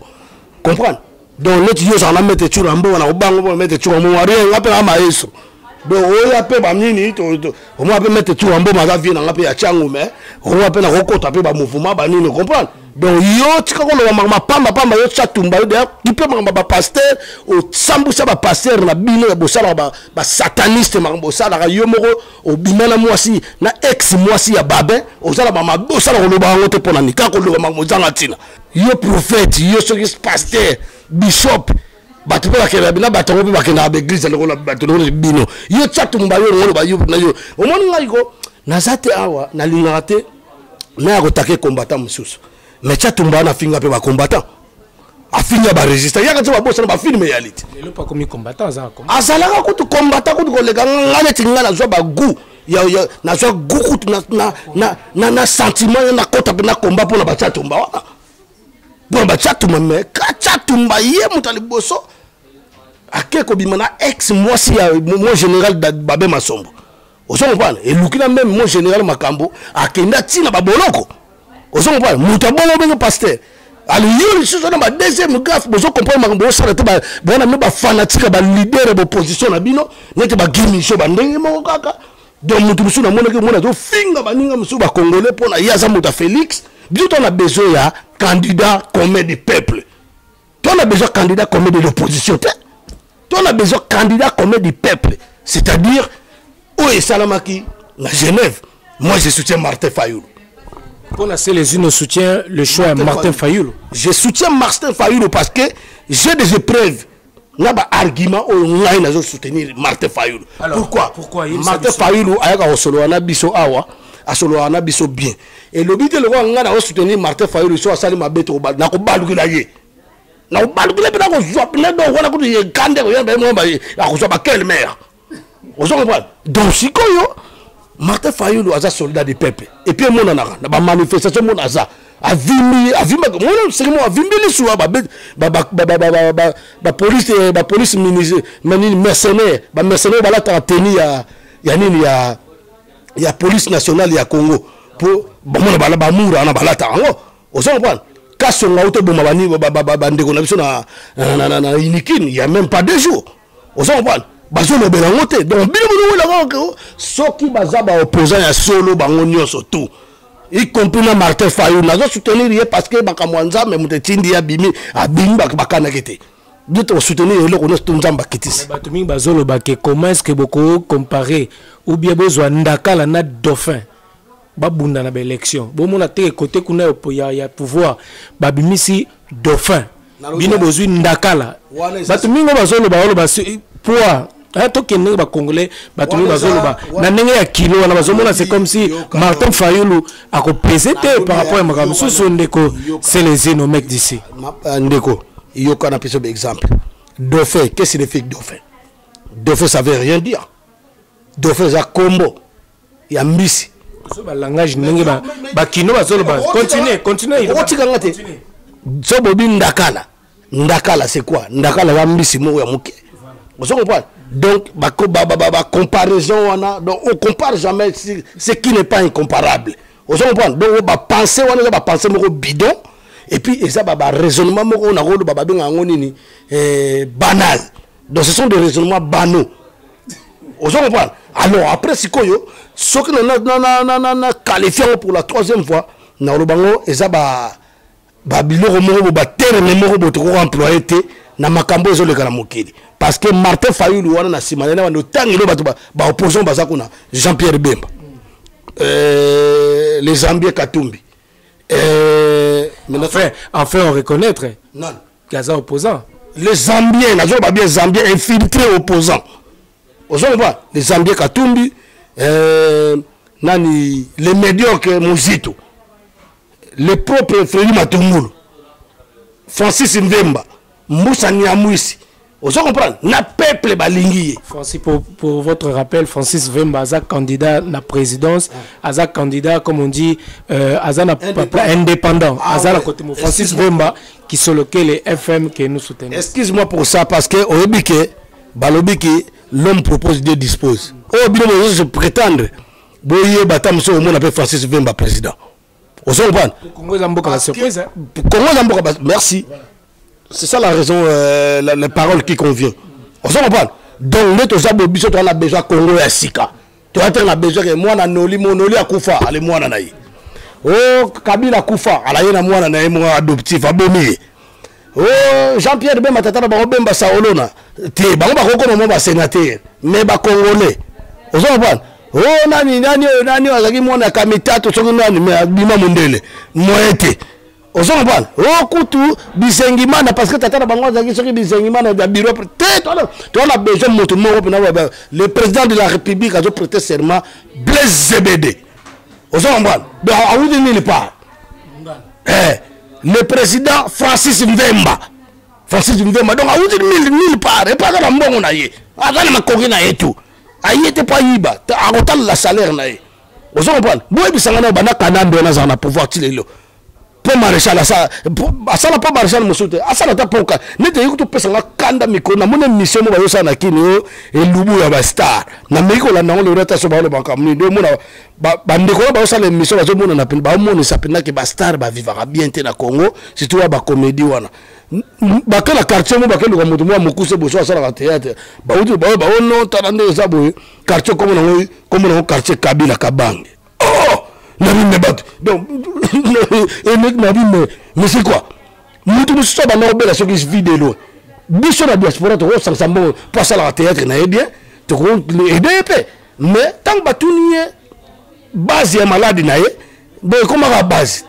comprendre donc let yo ça na mettre Turambo na bango mettre Turambo ari ngape na maeso donc oya pe ba nini to o mo pe mettre Turambo ma vie na ngape ya changu mais o mo pe na kokota pe ba mouvement ba nini comprendre donc yo tika ko lo ma pamba yo Tchatumba de qui peut ma pasteur o sambusa ba pasteur na bino ya bosala ba sataniste ma bosala yo moko o bimana mwasi na ex mwasi ya babin o sala ba bosala ko lo ba ngote pona ni ka ko lo ma mozanga tina yo prophète yo so pasteur bishop batu ba ke bina batango ba ke na église le ko la batu no bino yo Tchatumba yo ngolo ba yo na yo o moni ngai ko na zate awa na lingate na ko take combattant mususu mais Tchatumba na finga pe ba combattant a finga ba résister ya ka tsa ba bossa ba film reality le pas comme combattant azala ka ko combattant ko le ngale tinga na zo ba gu ya na zo gu na sentiment na kota pe na combat pour na ba Tchatumba wana bon ba Tchatumba mais ka Tchatumba ye mutali bosso akeko bimana ex moi si mon général Babé Masombo. Vous comprenez? Et Lukina même mon général Makambo akenda tina ba boloko. Ozo comprendre muta bongo benga pasteur. Alors yo sur na deuxième gaffe bozo comprendre makambo sala te ba bona me ba fanatique ba leader de opposition na bino nete ba gimisho ba ndenge moko kaka. Donc mutu musu na mona ke mona zo finga baninga musu ba congolais pona yaza muta Félix. Bien on a besoin ya candidat commun du peuple. On a besoin de candidat commun de l'opposition. On a besoin de candidat commun du peuple. C'est-à-dire où est Salamaki la Genève. Moi je soutiens Martin Fayoulou. Pour la les unes soutient le choix à Martin Fayoulou. Je soutiens Martin Fayoulou parce que j'ai des épreuves. Il y a des arguments où on a soutenir Martin Fayoulou. Pourquoi Martin Fayoulou a solo un abisso awa, a solo un abisso bien. Et le but de le voir on a soutenir Martin Fayoulou sur Salim Abeto na ko balu la ye. Na ko balu la pe na ko zop na do wana ko ye kande ko ya ba mo ba la ko ba quel maire. On se comprend. Donc si ko yo Martin Fayoulou a soldat du peuple. Et puis mon na ba manifestation mon aza. A vimi mon c'est moi a vimi les sous ba police mercenaire ba mercenaire ba la teni ya nini ya police nationale ya Congo pour bon ba la ba mura na ba la ta ngo on se comprend kaso nga auto boma bani ba ndeko na biso na Inikine il y a même pas 2 jours on se comprend bazo no bela ngote donc bino la ngo soki baza ba opposant ya solo bango nyonso tout y compris na Martin Fayoulou nazo soutenir parce que bakamwanza mais mutindi ya bimi abimi bakana kete d'autres soutenir le connaissent tout nzamba kitisi batumi bazolo bake comment est-ce que beaucoup comparer ou bien besoin ndakala na dauphin babunda na ba élection bon mona te côté kuna ya pouvoir babimisi dauphin bino bozui ndakala batumi bazolo baolo ba poids tokende ba congolais batumi bazoloba na ndenge ya kilo wana bazomona c'est comme si Martin Fayoulou a pesé par rapport à makambo so ndeko c'est les éno mec d'ici ndeko yoka na piso exemple dauphin qu'est-ce que signifie dauphin dauphin ça veut rien dire dauphin za combo ya mbisi so ba langage ndenge ba kino bazoloba continue so bobi ndakala c'est quoi ndakala ya mbisi moko ya muke vous comprenez. Donc, comparaison, donc on ne compare jamais ce qui n'est pas incomparable. Vous comprenez. Donc, on va penser bidon. Et puis, ça va raisonnement banal. Donc, ce sont des raisonnements banaux. Vous comprenez. Alors, après, ce que nous avons qualifié pour la 3e fois, nous avons employé na makambo ezole kala mokili parce que Martin Fayoulou wana na simana na no tangelo ba opposition bazakuna Jean-Pierre Bemba les Zambiens Katumbi enfin on reconnaître non Gaza opposant les Zambiens nazo ba bien Zambiens infiltrés opposants ozole pas les Zambiens Katumbi nani les médiocres Muzito les propres Frélimo Matungulu Francis Mvemba Moussa Niamouissi. Vous comprenez? Na peuple balingi. Francis, pour votre rappel, Francis Vemba, Aza candidat à la présidence, Aza candidat, comme on dit, Aza indépendant. Aza la côté Francis Vemba, qui sont les FM que nous soutenons. Excuse-moi pour ça, parce que au Balobiki, l'homme propose, Dieu dispose. Au Bino, je prétends, Boye Batam, au monde appelle Francis Vemba président. Vous comprenez? Congo Zamboka la surprise. Congo Zamboka, merci. C'est ça la raison, la parole qui convient. On s'en comprend. Donc, nous avons besoin de Congo et Sika. Tu as besoin de moi, Noli à Koufa, allez moi, Nanaï. Oh, Kabila Koufa, allez moi, Nanaï, moi, adoptif, abomi. Oh, Jean-Pierre Bemba, Tata Bemba, Saolona. Tu es un sénateur, mais ba Congolais. On s'en comprend. Oh, nani, azaki moi, Kamitato, Sogunani, mais Bima Mundele. Moi, été. On s'en comprend. Oh, Koutou, Bisengimana, parce que Tata Bango Zaki, ce qui Bisengimana, de bureau, peut-être, tu as besoin de moto, le président de la République a prêté serment, Blaise Zebede. On s'en comprend. Donc, à où il part? Le président Francis Mvemba. Francis Mvemba. Donc, à où il part? Et pas dans la mbongo na ye. Ah, dans la makogina et tout. Ah, il était pas yiba. À côté de la salaire na ye. On s'en comprend. Boy, Bisangana, Bana Kanando, on a pouvoir tirer. pour maréchal ça asala pas maréchal mosote asala ta poka nete yikuto pesa nga kanda miko na mona mission mo ba yosa na kini e lubu ya ba star na miko la na le reta so ba le banka mni do mona ba ndeko ba yosa le mission ba zo mona na ba mona sa pena ke ba star ba vivra bien te na Congo surtout ba comédie wana ba kala quartier mo ba kala ko mutu mo mukuse bo so asala ka théâtre ba uti ba ono tarande za boy quartier comme na quartier Kabila Kabange Nabi me bat donc et mec Nabi mais c'est quoi mutu musu ba na obela so ki vidéo lo biso na diaspora to ça sambo pour ça la théâtre na bien to ko aider mais tant ba tunie base ya malade na ye bo comment la base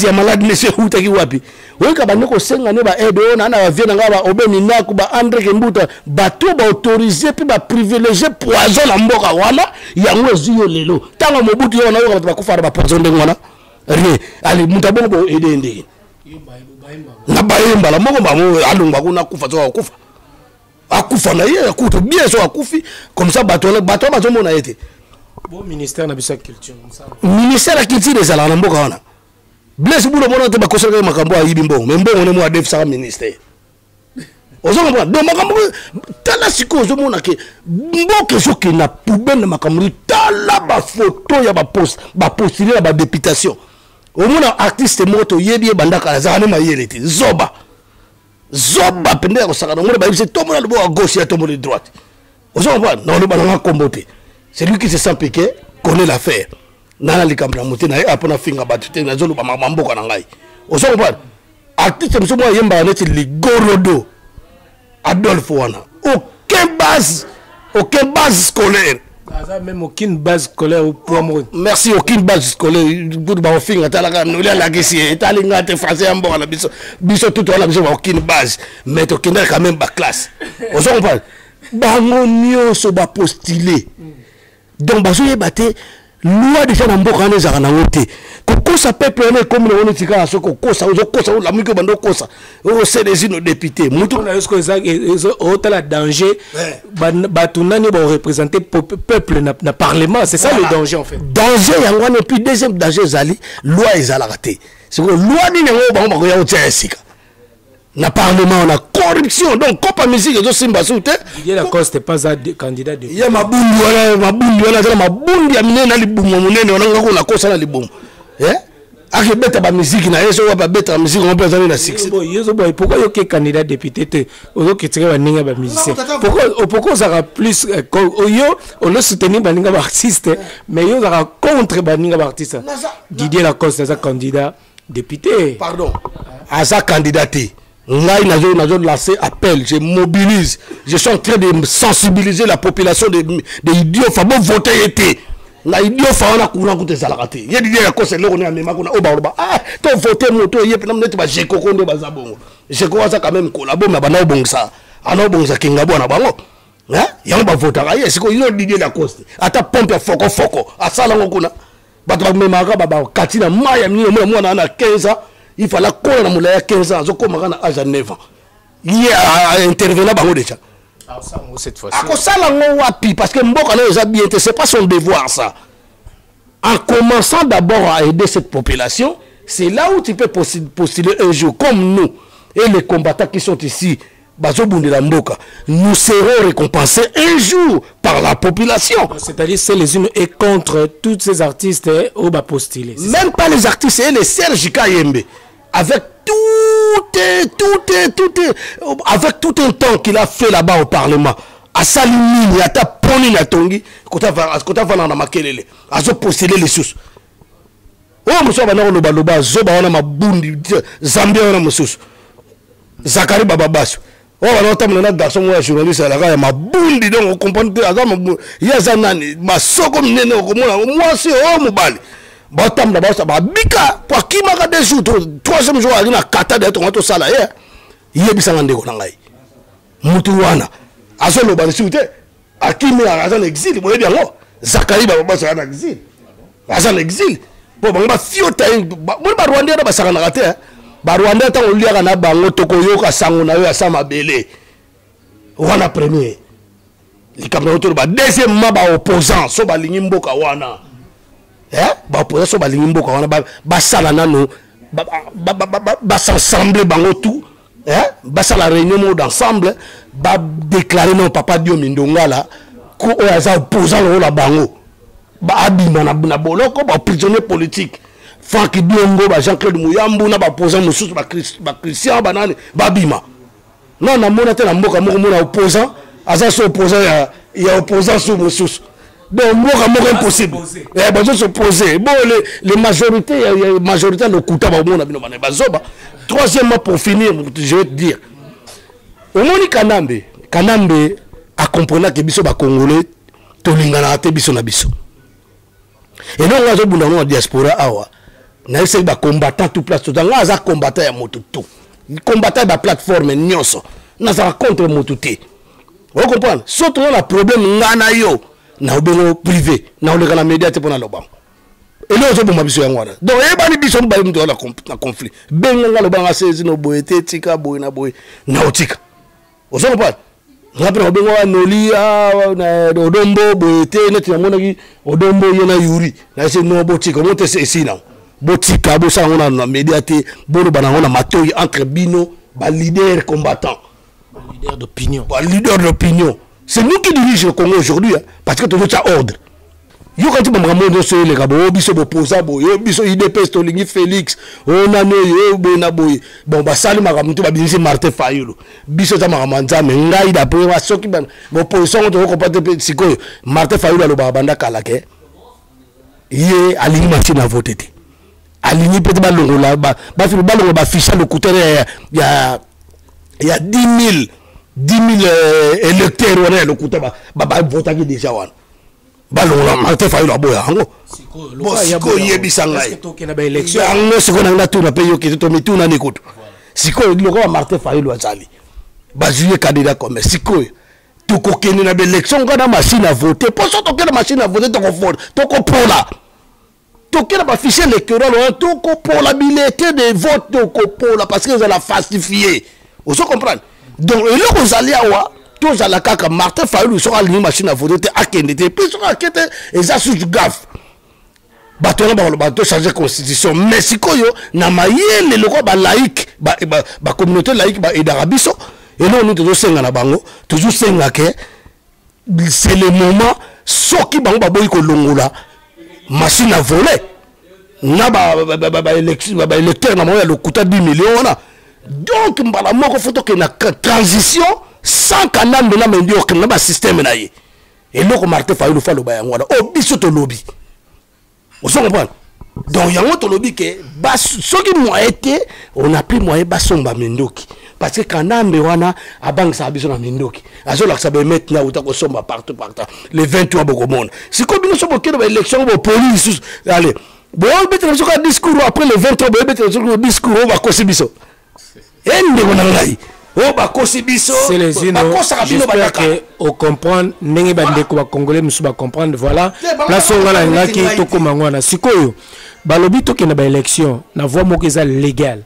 ya malade ne se hutaki wapi weka bandeko senga ne ba aide ona na vient nga ba obeni naku ba André Kembuta bato ba autoriser puis ba privilégier poison na mboka wana yango ziyo lelo tanga mobutu yona yo ba kufara ba poison de ngwana rien ali mutabongo bo aide ndenge na baemba la moko ba mo alunga kuna kufa zo kufa akufa na ye akuto bien so akufi comme ça bato ba zo mona été bon ministère na bisa culture ministère la culture des ala na mboka wana Blaise Boulo mona te bakosaka makambo a yibimbo mais mbongo ne mo adef sa ministère ozo mona do makambo tala siko ozo mona ke mboke soki na poubelle makambo tala ba photo ya ba post ba postuler ba députation o mona artiste moto yebi bandaka la zane ma yeleti zoba pende ko saka ngore ba yibse to mona le bo à gauche ya to mona droite ozo mona non le balanga kombote c'est lui qui se sent piqué connaît l'affaire nana likambo na mote na ye apona finga batu te na zolo ba mamboka na ngai ozo ba artiste mso mo yemba neti ligorodo Adolphe wana aucune base scolaire même aucune base scolaire pour moi merci aucune base scolaire pour ba finga talaka no la kesi etalinga te français amboka na biso tout on a besoin aucune base mais to kenda quand même ba classe ozo ba bango nyonso ba postuler donc bazo yebate loi de faire mboka na zaka na wote kokosa peuple na comme on tika so kokosa la miko bando kosa o c'est des nos députés mutu na esko au la danger batunani ba représenter peuple na parlement c'est ça le danger en fait danger yango et puis deuxième danger zali loi ezala raté c'est que loi ni yango ba ko ya otsesika na parlement on a corruption donc copa musique zo simba soute il la cause c'était pas un candidat de ya mabundi wala za mabundi ya minena libumo munene wana ngako na kosa na libumo ake beta ba musique na yeso ba beta musique on peut aller na 6 yeso boy pourquoi yo ke candidat député te ozo kitire ba ninga ba musicien pourquoi ça sera plus yo on le soutenir ba ninga ba artiste mais yo ça contre ba ninga ba artiste Didier Lacoste c'est un candidat député pardon à sa candidature là il a lancé appel je mobilise je suis en train de sensibiliser la population des idiots faut voter été na idiot faut on a courant contre ça la raté il y a dit la cause là on est même on oba to voter moto yep na mneti ba jeko konde ba zabongo jeko ça quand même collabo na bana obongsa ana obongsa kinga bona bango yango ba voter aye siko il dit la cause ata pompe foko asala ngokuna bato ba memaka ba katina maya mwana na 15 ans il fallait qu'on a moulé à 15 ans, comme on a âge à 9 ans. Il y a intervenu à déjà. Cette fois-ci. Ça, parce que Mboka n'a bien été, c'est pas son devoir ça. En commençant d'abord à aider cette population, c'est là où tu peux postuler un jour, comme nous et les combattants qui sont ici, nous serons récompensés un jour par la population. C'est-à-dire c'est les unes et contre tous ces artistes au bas postulés. Même pas les artistes, et les Serge Kayembe. Avec avec tout un temps qu'il a fait là-bas au Parlement. À Salimini, à Taponi, à Tongi, quand on va dans Makelele, à se postuler les sous. Oh, monsieur, on a loba, zoba, on a ma bundi, Zambia, on a ma sous. Zakari Bababasu. Oh, on a un garçon ou un journaliste à la gare, ma bundi, donc on comprend que il y a Zanani, ma soko, moi, c'est oh, mon bal. Batam d'abord, ça va bika, pour qui m'a des jours, troisième jour, il y a kata de ton salaire. Il y a bisangande konangai. Mutuwana. Azo lo bali sute. Akimi azan exil, vous bien là. Zakari Bababasu en exil. Azan exil. Bon, ba fiota, moi ba Rwanda ba sakana raté. Ba Rwanda ta oliaka na bango tokoyoka sango na yo ya sama belé. Wana premier. Likamna autour ba deuxièmement ba opposant so ba lingi mboka wana. Ba opposant so ba lingi mboka wana ba sala nano s'assembler bango tout, ça la réunion d'ensemble, déclarer non papa Dio Mindonga là, qu'on a opposant la bango, abima na boloko, prisonnier politique. Franck Diongo, Jean-Claude Mouyambo, na opposant Moussous, Christian Banane, babima. Non, na mona te na mboka mona opposant, aza so opposant il y a opposant sur Moussous. Donc mboka impossible. Bazo s'opposer. Bon les majorités, il y a majorité de Kouta ba mona bino bana bazoba. Troisièmement pour finir, je vais te dire. Omoni Kanambe a compris que biso ba congolais to lingana te biso na biso. Et non on a bunda no diaspora awa. Na essayer ba combattant tout place tout dans aza combattant ya moto tout. Combattant ba plateforme nyonso. Na za contre moto te. Vous comprenez? Surtout on a problème ngana yo na obengo privé na oleka na média te pona lobam. Et là, on a biso yangwana. Donc, il y a des gens qui ont un conflit. Benga le banga sezi no boete tika boy na boy na otika. Vous comprenez? Après on benga noli na odombo boete net na mona ki odombo yena yuri. Na se no botika monte se sina. Botika bo sa on na média te bono bana on matoyi entre bino ba leader combattant, leader d'opinion. Ba leader d'opinion. C'est nous qui dirigeons le Congo aujourd'hui parce que tu veux ça ordre. Yo quand tu me ramènes sur les gars, biso boposa boyo, biso IDP Stolingi Félix, on a yo bona boy. Bon ba sali makamutu ba binisi Martin Fayulu. Biso za makamanza me ngai da po wa soki ban. Bo position to ko pate sikoyo. Martin Fayulu aloba banda kala ke. Yé aligni machine à voter. Aligni peut ba longola ba fi ba longola ba ficha le coûter il y a 10 000 électeurs on le coûter ba voter déjà wan. Balonga Martin Fayulu aboya hango siko yebisa ngai toke na ba élection yango siko na ngatu na peyo ki to mituna nikoto siko loko Martin Fayulu azali ba juillet candidat comme siko to kokene na ba élection ngana machine à voter pour ça toke na machine à voter to ko fort to ko pola toke na ba fichier électoral to ko pola bulletin de vote to ko pola parce que ça la falsifié vous comprenez donc le ko zali awa tous à la caca Martin Fayulu sera une machine à voter à Kennedy puis sera enquête et ça sous gaffe bateau bateau changer constitution mais si koyo na mayele le roi ba laïque ba communauté laïque ba et d'arabiso et non nous toujours senga na bango toujours senga que c'est le moment soki bango ba boy ko longola machine à voler na ba électeur na moya le coûta 10 millions na donc mbala moko photo que na transition sans canal de la mendio que na ba système na ye et loko Martin Fayulu fa lo ba yango o biso to lobby vous comprenez donc yango to lobby que ba soki mo été on a pris moyen ba somba mendoki parce que kanambe wana abang sa biso na mendoki azo la sa ba maintenant uta ko somba partout les 23 boko monde si ko bino so bokelo ba élection bo police allez bon betre so ka discours après les 23 bo betre so ko discours ba ko sibiso ende wana ngai c'est les unes j'espère que au comprendre ndenge bandeko ba congolais musu ba comprendre voilà place on la ngaki toko mangwana sikoyo balobi to ke na ba élection na voix moko eza légal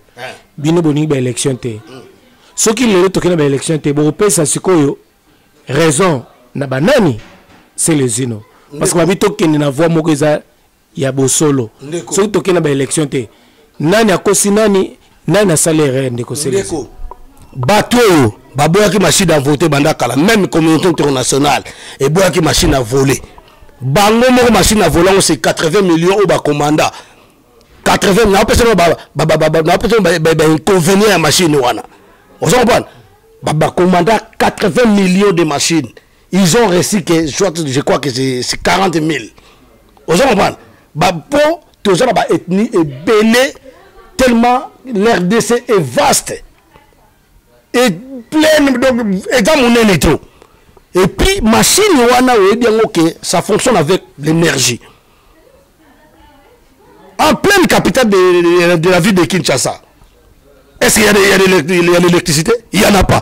bino boni ba élection te soki lelo to ke na ba élection te bo pesa sikoyo raison na banani c'est les unes parce que ba bito ke na voix moko eza ya bosolo soki to ke na ba élection te nani akosi nani na salaire ndeko c'est les bateau baboyaki machine à voter bandakala même communauté internationale et boyaki machine à voler bango moko machine à voler c'est 80 millions au ba commanda 80 na personne ba inconvénient à machine wana vous comprenez ba commanda 80 millions de machines ils ont reçu que je crois que c'est 40 000 vous comprenez ba po tous ba ethnie est belé tellement l'RDC est vaste et plein donc et puis machine wana que ça fonctionne avec l'énergie en pleine capitale de la ville de Kinshasa. Est-ce qu'il y a de l'électricité? Il n'y en a pas.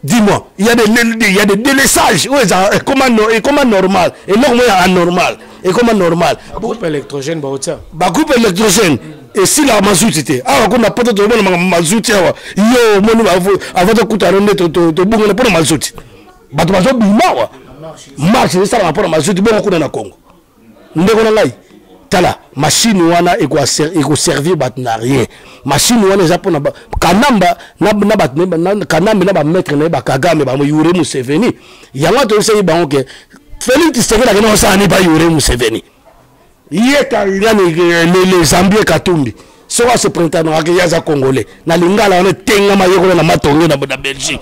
Dis-moi, il y a des délaissages. Comment normal? Et non, anormal. Et comment normal? Groupe électrogène, groupe électrogène. Et si la mazout était, on n'a pas de mazout, yo, avant de coûter un net, de bourrer pour la mazout. Bato mazout, marche, c'est ça, rapport à mazout, bon, on a Congo. tala machine wana eko servir bat na rien machine wana eza pona kanamba na ba maître na ba Kagame ba Yoweri Museveni yango to sey bango ke Félix Tshisekedi ke no sa ni ba Yoweri Museveni yeka les Zambie Katumbi soka se printemps na yaza congolais na lingala wana tenga mayeko na matonge na Belgique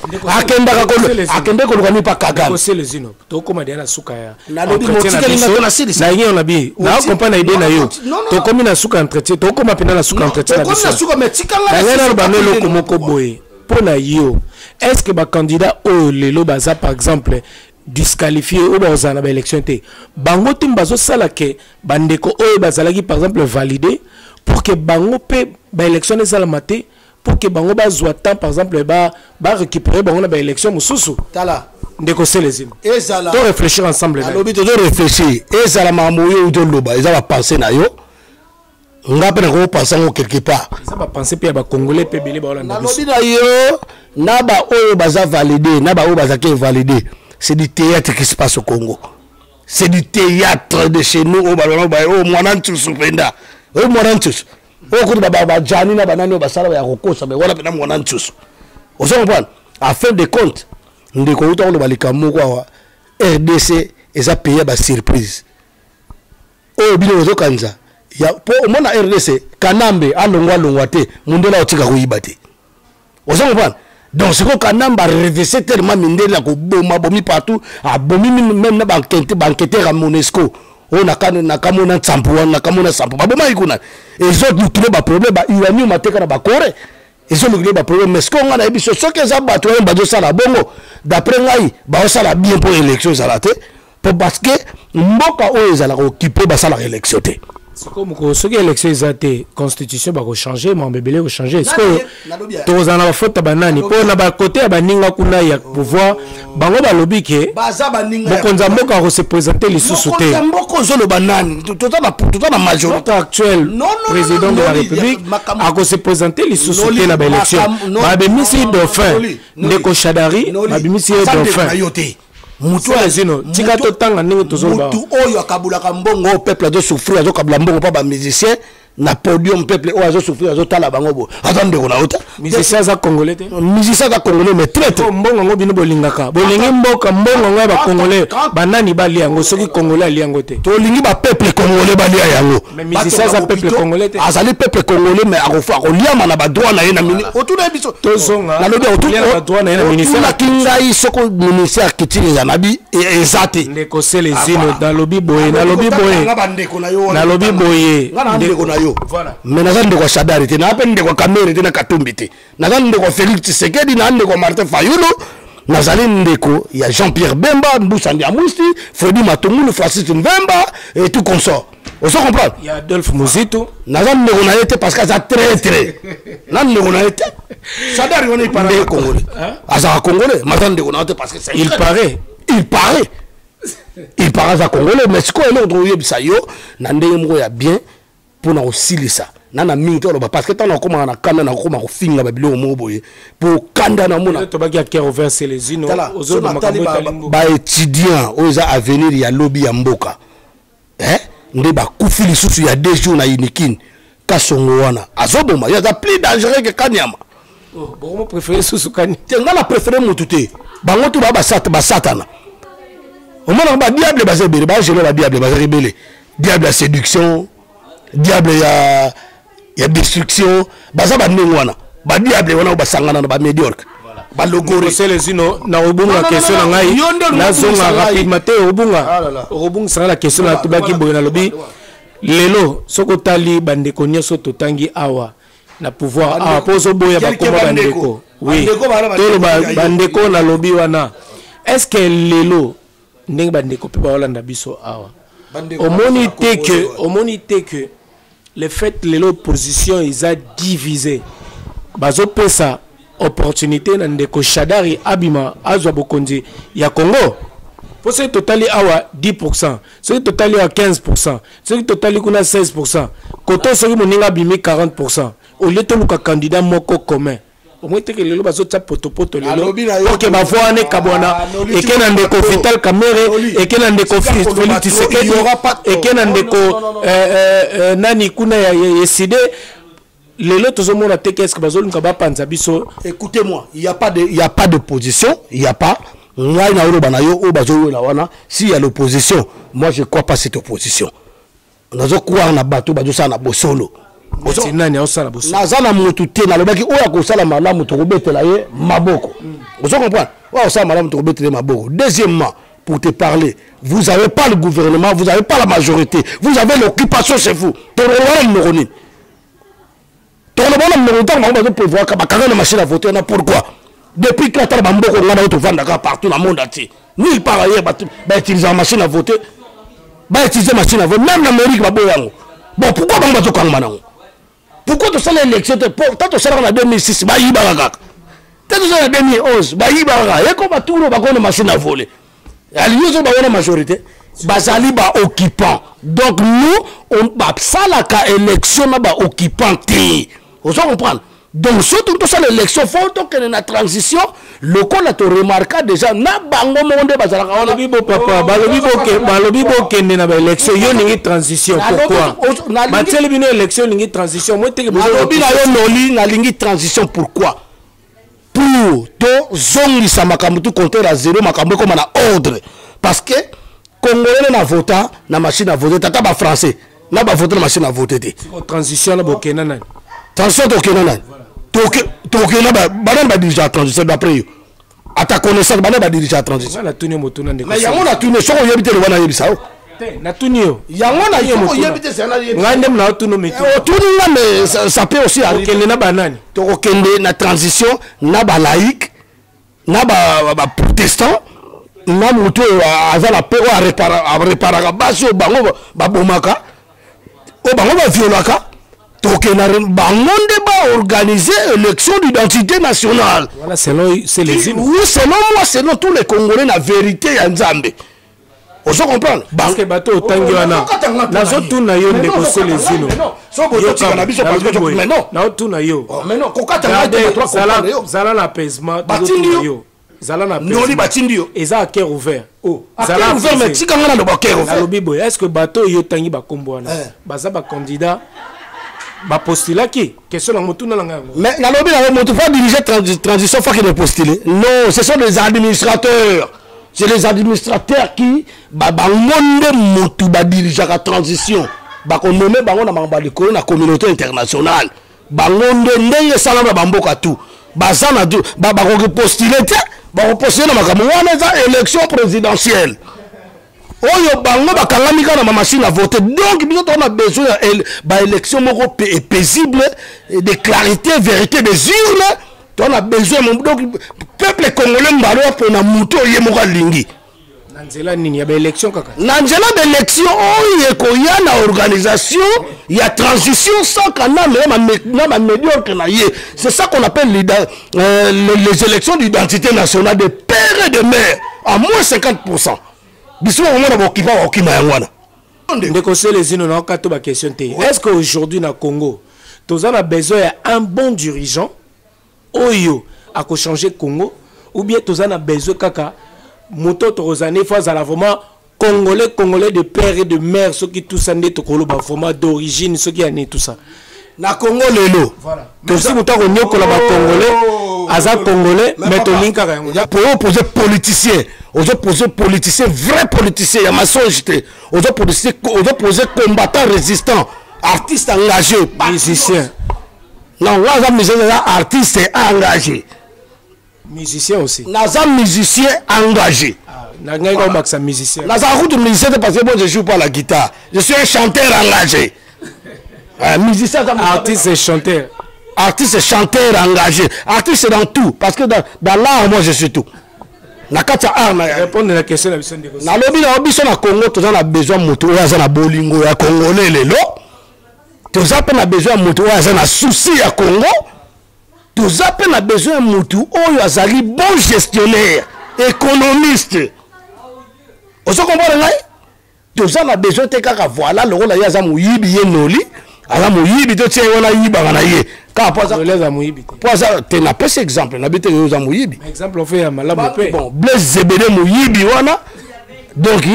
akende ko lukani pa Kagame c'est les ino to koma dia na suka ya na lobi motika linga to na sidi na ngi on abi na comprendre idée na yo to komi na suka entretien to koma pena na suka entretien na biso na suka metika nga na ba melo ko moko boye pona yo est-ce que ba candidat o lelo baza par exemple disqualifié ou bazana ba élection té bango timbazo sala ke bandeko o bazalaki par exemple validé pour que bango pe ba élection les salamate pour que bango bazwa temps par exemple ba récupérer bango na ba élection mususu tala ndeko selezim ezala to réfléchir ensemble là lobi to réfléchir ezala mamoyo ou de loba ezala penser na yo ngape na ko penser ngo quelque part ça va penser pe ba congolais pe belé ba olanda lobi na yo na ba oyo baza validé na ba oyo baza ke validé c'est du théâtre qui se passe au Congo c'est du théâtre de chez nous au balon ba o mwana ntusu penda o mwana ntusu o ko ba jani na banani ba sala ya kokosa be wala pena mwana ntusu o so comprendre à fin de compte ndeko uta lo balika moko wa RDC eza payé ba surprise o bino zo kanza ya po mona RDC kanambe alongwa te mundela otika kuiba te o so comprendre donc ce qu'on Kanamba revêché tellement mindela ko boma bomi partout a bomi même na banqueteur à Monesco on a kamona tsampo na kamona sampo ba boma ikuna et autres nous trouver ba problème ba iwani mateka na ba kore et so nous ba problème mais ce qu'on a biso so que ça ba to ba do sala bongo d'après ngai ba sala bien pour élection ça té parce que mboka o ezala ko occuper ba sala élection té c'est comme ce que l'élection est constitution va changer mais bébé va changer est-ce que tous en la faute banani pour na ba côté baninga kuna ya pouvoir bango ba lobby ke bokonza mboka ko se présenter les sous-soutés mboko zo lo banani tout na majorité actuelle président de la République a ko se présenter les sous-soutés na ba élection ba bimisi dauphin ndeko Shadari ba bimisi dauphin mutu azino tika to tanga ningi tozomba mutu oyo akabulaka mbongo peuple azo souffrir azo kabula mbongo pa ba musicien na podium peuple oyo azo souffrir azo tala bango bo attendez ko na ota musicien za congolais te musicien za congolais mais très mbongo ngo bino bolingaka bolingi mboka mbongo ngo ba congolais banani bali yango soki congolais ali yango te to lingi ba peuple congolais bali yango mais musicien za peuple congolais te azali peuple congolais mais akofa ko liama na ba droit na ye na mini otuna biso tozonga na lobi otuna ba droit na ye na ministère la kingai soko ministère kitini ya nabi ezate ndeko selezino na lobi boye na lobi boye ndeko na yo voilà mais na ndeko kwa Shadari te na ape ndeko Kamere te na Katumbi te na ndeko Félix Tshisekedi na ndeko Martin Fayulu na zali ndeko ya Jean-Pierre Bemba Mbusa Ndiamusti Freddy Matungulu Francis Mvemba et tout consort on se comprend il y a Adolphe Muzito na ndeko na été parce que ça très na ndeko na été Shadari on est pas congolais asa congolais ma ndeko na été parce que il paraît à congolais mais ce qu'on est autre yebisa yo na ndenge moko ya bien pour na osilisa nana mingi parce que tant na koma na kanda na koma ko finga ba bilo mo boye pour kanda na mona to baki akero vers les ino ozo na makambo ba étudiant oza avenir ya lobby ya mboka nde ba kufili susu ya 2 jours na Unikin kasongo wana azoboma ya plus dangereux que Kanyama bon mo préférer susu Kanyama tenga na préférer mututé bango to ba satana au moins ba diable ba zebele ba jelo ba diable ba rebelle diable la séduction diable ya destruction baza ba ndengwana ba diable wana ba sangana na ba mediocre ba logore c'est les ino na obunga question na ngai na zonga rapidement te obunga sanga la question na tubaki boye na lobi lelo soko tali bandeko nyoso totangi awa na pouvoir awa pozo boya ba komba bandeko oui to bandeko na lobi wana est-ce que lelo ndenge bandeko pe ba Holanda biso awa omoni que le fait que l'opposition ils a divisé bazo pesa opportunité na ndeko Shadari abima azwa bokonzi ya Congo pour ce totali awa 10%, ce totali à 15%, ce totali kuna 16%, koto soki moninga bimi 40%, au lieu de luka candidat moko commun au moins que le bazo tsa potopoto le Alobi na yo. OK ba voix ne kabona Noli, et tu que vois, nan de ko Bato. Vital Kamere Noli. et que nan de ko Sika Félix Koloba Tshisekedi il y aura pas de- et que nan de Non, ko non, non, non. nani kuna ya yeside lelo tozomona te qu'est-ce que bazo lunga ba panza biso. Écoutez-moi, il n'y a pas de position, il n'y a pas. Ngai na oloba na yo o bazo la wana, s'il y a l'opposition, moi je crois pas cette opposition. Nazo croire na bato bazo sa na bosolo. C'est nani osala boso. Naza na mutu te na lobaki oya ko sala malamu to kobetela ye maboko. Vous comprenez? Oya sala malamu to kobetela maboko. Deuxièmement, pour te parler, vous n'avez pas le gouvernement, vous n'avez pas la majorité, vous avez l'occupation chez vous. Pourquoi? Depuis 4 ans, partout dans le monde entier. Nulle part ailleurs, bah utiliser la machine à voter. Bah utiliser la machine à voter. Même l'Amérique, bah bon, pourquoi on va tout comme maintenant? Pourquoi tu sais l'élection? Tant que tu sais en 2006, bah y baraga. Tant que tu sais en 2011, bah y baraga. Et comme tout le monde a une machine à voler. À l'union, bah on a majorité. Bazali ba occupant. Donc nous, on va ça la élection ba occupant. Vous comprenez? Donc surtout tout ça l'élection, faut que la transition, le qu'on a tout remarqué déjà. Na bango monde bazala. Balobi bo papa, balobi bo kende na ba élection yo ningi transition pourquoi? Matele bino élection ningi transition. Moi te ke balobi na yo noli na lingi transition pourquoi? Pour to zongi sa makambo tout compter à zéro makambo comme na ordre. Parce que Congolais na vota na machine à voter tata ba français. Na ba voter na machine à voter te. Transition na bokena nani? Transition to kena nani? To kena ba dirigeant transition d'après yo. À ta connaissance ba dirigeant transition. Na tuni motuna ndeko. Mais yango na tuni soko yebite le wana yebisa o. Na tuni yo. Yango na yo yebite c'est na yebisa. Ngande na tuni metu. O tuni na mais ça peut aussi arriver. Kende na banani? To kende na transition na ba laïque na ba protestant na mutu azala pe o réparer baso bango ba bomaka o bango ba violaka. Donc, on a organisé l'élection d'identité nationale. Voilà, selon c'est les îles. Oui, selon moi, selon tous les Congolais, la vérité est en Zambie. Vous comprenez? Parce que bateau tangi wana. Nazo tuna yo ndeko c'est les îles. Mais non. Na tuna yo. Mais non, kokata ngata trois comprendre yo. Zala l'apaisement. Batindio. Zala l'apaisement. Noli batindio. Eza à cœur ouvert. Oh. Zala ouvert mais tika ngana le cœur ouvert. Alobi boy, est-ce que bateau yo tangi ba kombo wana? Baza ba candidat. Ba postuler qui? Question na motuna langa. Mais na lobi na motu fa diriger transition fa qui de postuler. Non, ce sont des administrateurs. C'est les administrateurs qui bangonde motu ba diriger la transition. Ba ko nommer bango na mamba likolo na communauté internationale. Bangonde ndenge sala ba bamboka tout. Baza na tout ba ko postuler te, ba ko postuler na makambo wana za élection présidentielle. Oyo bango bakangamika na machine à voter. Donc biso on a besoin ba élection moko paisible, de clarté, vérité des urnes. On a besoin donc peuple congolais mbalo pour na muto yemoko lingi. Nanzela nini ya ba élection kaka. Nanzela ba élection oyo ko ya na organisation, il y a transition sans kana na médiocre na yé. C'est ça qu'on appelle les élections d'identité nationale de père et de mère à moins 50%. Est-ce qu'aujourd'hui dans le Congo, nous avons besoin d'un bon dirigeant Oyo a changer Congo ou bien nous avons besoin kaka moto torozane fois à la vraiment congolais de père et de mère ceux qui tous en est vraiment d'origine ceux qui en est tout ça na Congo lelo voilà tous moto ko nyokola ba congolais aza congolais mais to linka pour opposer politicien aux opposés politiciens, vrais politiciens, il y a maçonneté, aux opposés combattants résistants, artistes engagés, musiciens. Non, là, les artistes engagés. Musiciens aussi. Les musiciens engagés. Les musiciens. Les musiciens, parce que moi, je ne joue pas la guitare. Je suis un chanteur engagé. Musicien, artiste et chanteur. Artiste et chanteur engagé. Artiste dans tout. Parce que dans l'art, moi, je suis tout. Répondre à la question de la lobby na biso na Congo tous on a besoin moto ya na bolingo ya congolais lelo tous on besoin moto ya na souci ya Congo tous on besoin moto oyo azali bon gestionnaire économiste on se comprend là tous on a besoin te kaka voilà le rôle ya za muyibi ye noli ala moyibi to tie wana yiba na ye ka poza les moyibi poza te na pese exemple na bete yo za moyibi exemple on fait malamu pe bon Blaise Zebede moyibi wana donc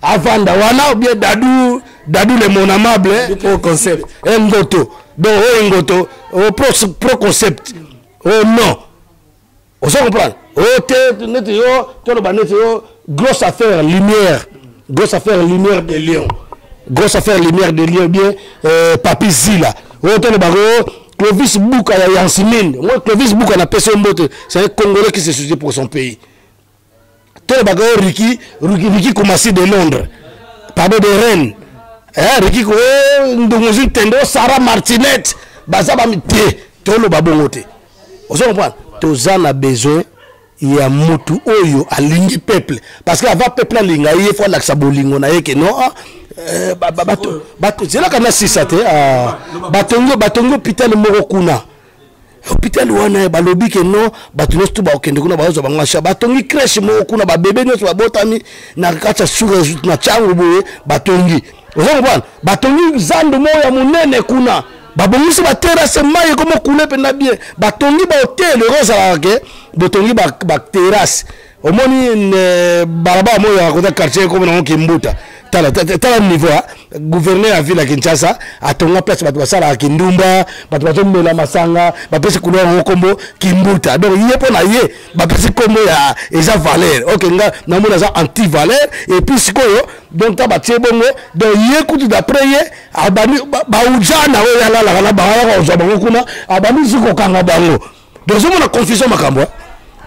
avanda wana ou bien Dadou le mon amable pro concept ngoto donc ngoto pro concept non on se comprend te net yo to le banet yo grosse affaire lumière de Lyon grosse affaire lumière de Lyon bien Papi Zila to le baro Clovis Bouka ya Yansimine moi Clovis Bouka na pese mbote c'est un Congolais qui se soucie pour son pays to le baro Ricky Koumassi de Londres Pablo de Rennes Ricky ko ndongozi tendo Sarah Martinette bazaba mité to le babongote on se comprend tozana besoin ya mutu oyo alingi peuple parce que avant peuple alinga il faut laksa bolingo na yeke non bato zela kana sisate batongo hôpital moko kuna hôpital wana balobi ke non bato nyonso ba okende kuna bazo bangasha batongi crèche moko kuna ba bébé nyonso babotami na kacha suga na changu boye batongi ozo bwana batongi zando mo ya munene kuna babongisi ba terrasse maye comme couler pena bien batongi ba hotel rosa ke botongi ba terrasse omoni baraba mo ya ko quartier comme na Kimbuta tala niveau gouverneur à ville à Kinshasa atonga place bato basala kindumba bato bazomela masanga bapesi kulo ngo kombo Kimbuta donc yepo na ye bapesi kombo ya eza valeur OK nga na mona za anti valeur et puis sikoyo donc ta batie bongo donc ye kutu d'après ye abani ba ujana we yala la la ba ya zo bango kuna abani ziko kanga bango donc on a confusion makambo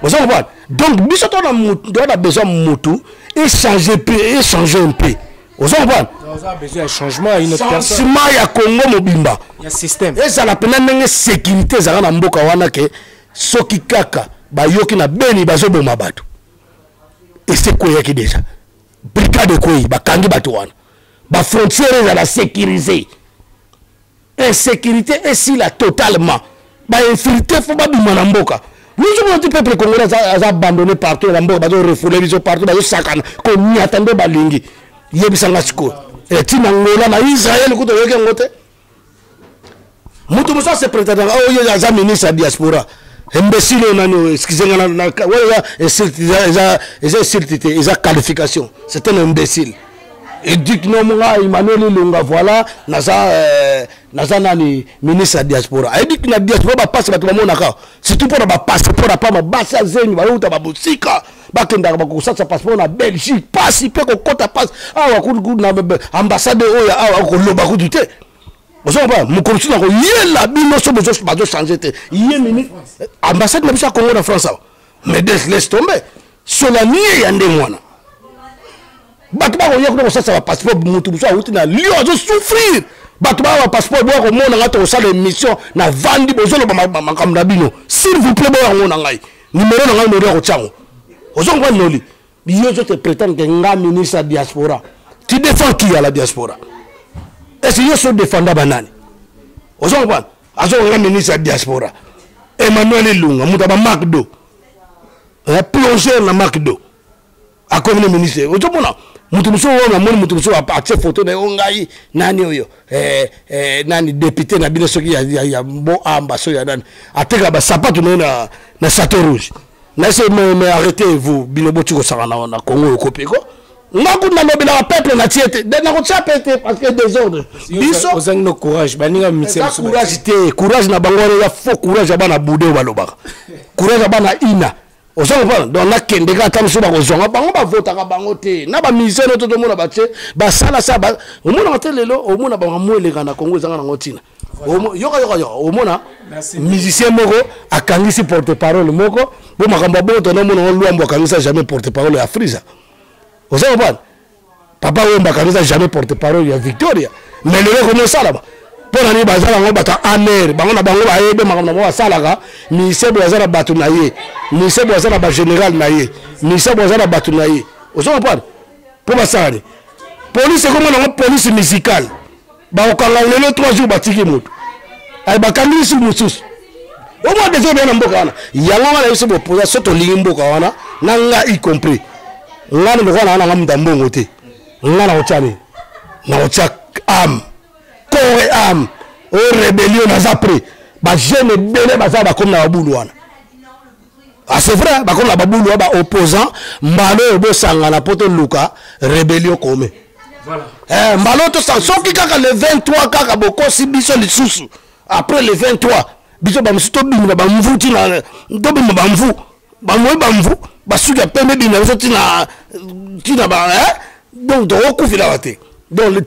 vous comprenez donc biso to na besoin mutu échanger un peu vous comprenez on a besoin de changement à une autre personne changement ya Congo mobimba il y a système et ça la peine ndenge sécurité za na mboka wana ke soki kaka ba yoki na beni bazo boma bato et c'est quoi yaki déjà brigade quoi ba kangi bato wana ba frontière za la sécuriser insécurité est si la totalement ba infiltré faut ba bima na mboka nous sommes un peuple congolais a abandonné partout la mboka bazo refoulé biso partout bazo sakana ko ni attendre balingi yebisanga siko etina ngola na Israël kuto yoke ngote mutu musa se prétendant oh ya za ministre diaspora imbécile nani excusez-moi na wala eza qualification c'est un imbécile et dit que non moi Emmanuel Lunga voilà naza nani ministre diaspora et dit que na diaspora ba passe bato bamona ka surtout pour ba passeport pa ma basa zenyu ba uta ba busika bakenda ba ko sa passeport na Belgique passe pe ko kota passe awa ku na ambassade oya awa ko loba ku dute vous savez mon consul na ko yela bino so bazo changer te yé ministre ambassade na biso Congo na France mais laisse tomber solani ya ndemwana bato ba ko yeko sa sa passeport mutu biso a uti na Lyon zo souffrir bato ba passeport bo ko mona ngato sa les mission na vandi bozolo makamda bino s'il vous plaît bo ngona ngai numéro na ngai numéro ko tsango ozongwa noli biyo zo te prétendre que nga ministre diaspora tu défends qui à la diaspora est-ce que yo so défendre banani ozongwa azongwa ministre diaspora Emmanuel Lunga mutaba Macdo plongeur na Macdo a comme ministre ozomona mutu muso wona moni mutu muso apate photo na ngai nani oyo nani député na bino soki ya bo ambasso ya nani ateka ba sapato na Château Rouge na se me arrêtez-vous bino botu ko sanga na Congo kopeko ngaku na lobela peuple na tiete na ko chapete parce que désordre biso ozang no courage baninga misel courage na bango ya faux courage bana boudé balobaka courage bana ina osanga donc na kende ka tamso ba kozonga bango ba votaka bango te na ba miselo to mona ba che ba sala sa ba omona telelo omona ba mweleka na Congo zanga na ngotina yoka omona musicien moko akangisi porte-parole moko bo makamba bo to na mona luambo akangisa jamais porte-parole ya Friza osanga papa wemba akangisa jamais porte-parole ya Victoria mais le ko no sala ba pona ni bazala ngo bata amer bango na bango ba yebe makamba ba salaka ministère bazala batu na ye ministère bazala ba général na ye ministère bazala batu na ye osanga pas pour basala police comme na police musicale ba okanga lelo 3 jours batiki moto ay bakandi su mususu au moins des autres na mboka wana yango wana yeso bopoza soto lingi mboka wana nanga y compris ngana ndo wana nga mdambongo te ngana ochani na ochak am corps et âme rébellion naza près ba jeune belé baza ba comme na babulu wana. Ah c'est vrai ba comme na babulu ba opposant mbalo bo sangana poto luka rébellion comme. Voilà. Mbalo to sa soki kaka le 23 kaka boko si biso lisusu. Après le 23 biso ba msuto bimba ba mvuti na ndobi ba mvu. Ba moy ba mvu ba suka pembe bimba biso tina ba donc de recouvrir la tête. Donc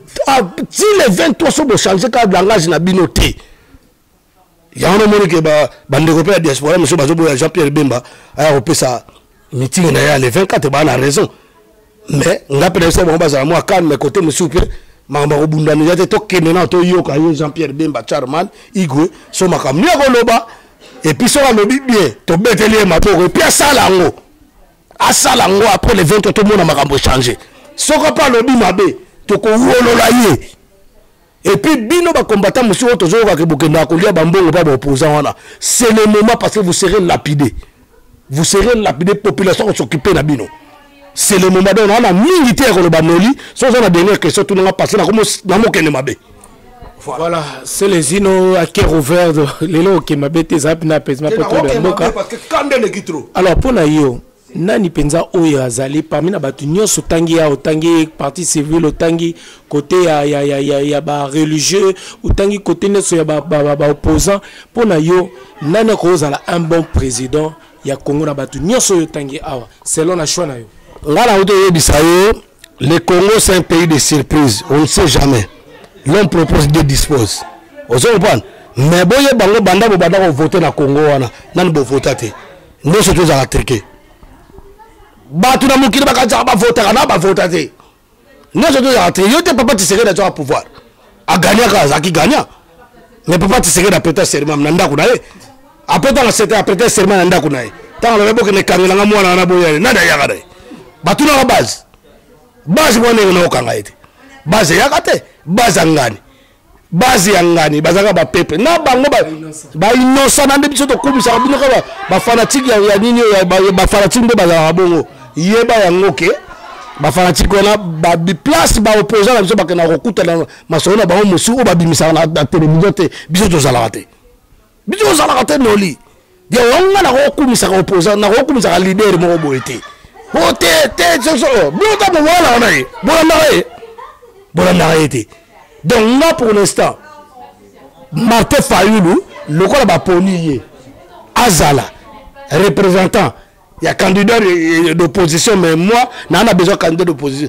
si les 23 sont pour changer quand langage na binoté. Il y a un moment que bandeko la diaspora monsieur Bazobo Jean-Pierre Bemba a repris sa meeting na les 24 ba na raison. Mais on a peut-être bon baza moi calme mais côté monsieur Pierre mamba obundani ya to kenena to yoka Jean-Pierre Bemba Charman Igwe so makamni akoloba et puis so alobi bien to beteli matoko et puis asala ngo après les 23 tout le monde a makambo changer. Soko pas lobi mabe toko wolola ye. Et puis bino ba combattant monsieur otozo ka kebokenda ko lia bambongo ba opposant wana. C'est le moment parce que vous serez lapidé. Vous serez lapidé, population s'occuper na bino. C'est le moment donc on a militaire ko le banoli, so on a dernière question tout n'a passé na comme na mokene mabe. Voilà, c'est les ino à cœur ouvert les lots qui m'abete zap na pesma poto de moka. Parce que quand le kitro. Alors pour na yo nani penza oyo azali parmi na batu nyonso tangi ya otangi parti civil otangi côté ya ba religieux otangi côté neso ya ba opposant pona yo nani ko ozala un bon président ya Congo na batu nyonso yo tangi awa selon la choix na yo ngala oto yebisa yo le Congo c'est un pays de surprise, on ne sait jamais. L'homme propose de dispose. Ozo comprendre mais boye bango banda bo banda ko voter na Congo wana nani bo voter non c'est tout à la triquer. Batu na mukili bakaza ba voter na ba voter te. Non je dois rentrer. Yo te papa Tshisekedi na pouvoir. A gagner kaza qui gagne. Mais papa Tshisekedi na prêter serment na ndako na ye. Après dans cette prêter serment na ndako na ye. Tant le boke ne kangela nga mwana na boya na da yakada. Batu na base. Base mwana na okanga ete. Base yakate. Base ngani. Base yangani bazaka ba pepe. Na bango ba innocent na biso to kumisa bino ka ba fanatique ya nini ya ba fanatique mbe bazaka bongo. Yeba yango ke ba fanatique wana ba place ba opposant na biso ba kana kokuta na masolo na bango musu o ba bimisa na télévision te biso to zala te. Biso zala te noli. Dia wanga na kokumisa ka opposant na kokumisa ka leader mo boete. Bote te so bota mo wala na ye. Bona na ye. Donc là pour l'instant Martin Fayoulou le quoi ba poni Azala représentant il y a candidat d'opposition mais moi n'a besoin de candidat d'opposition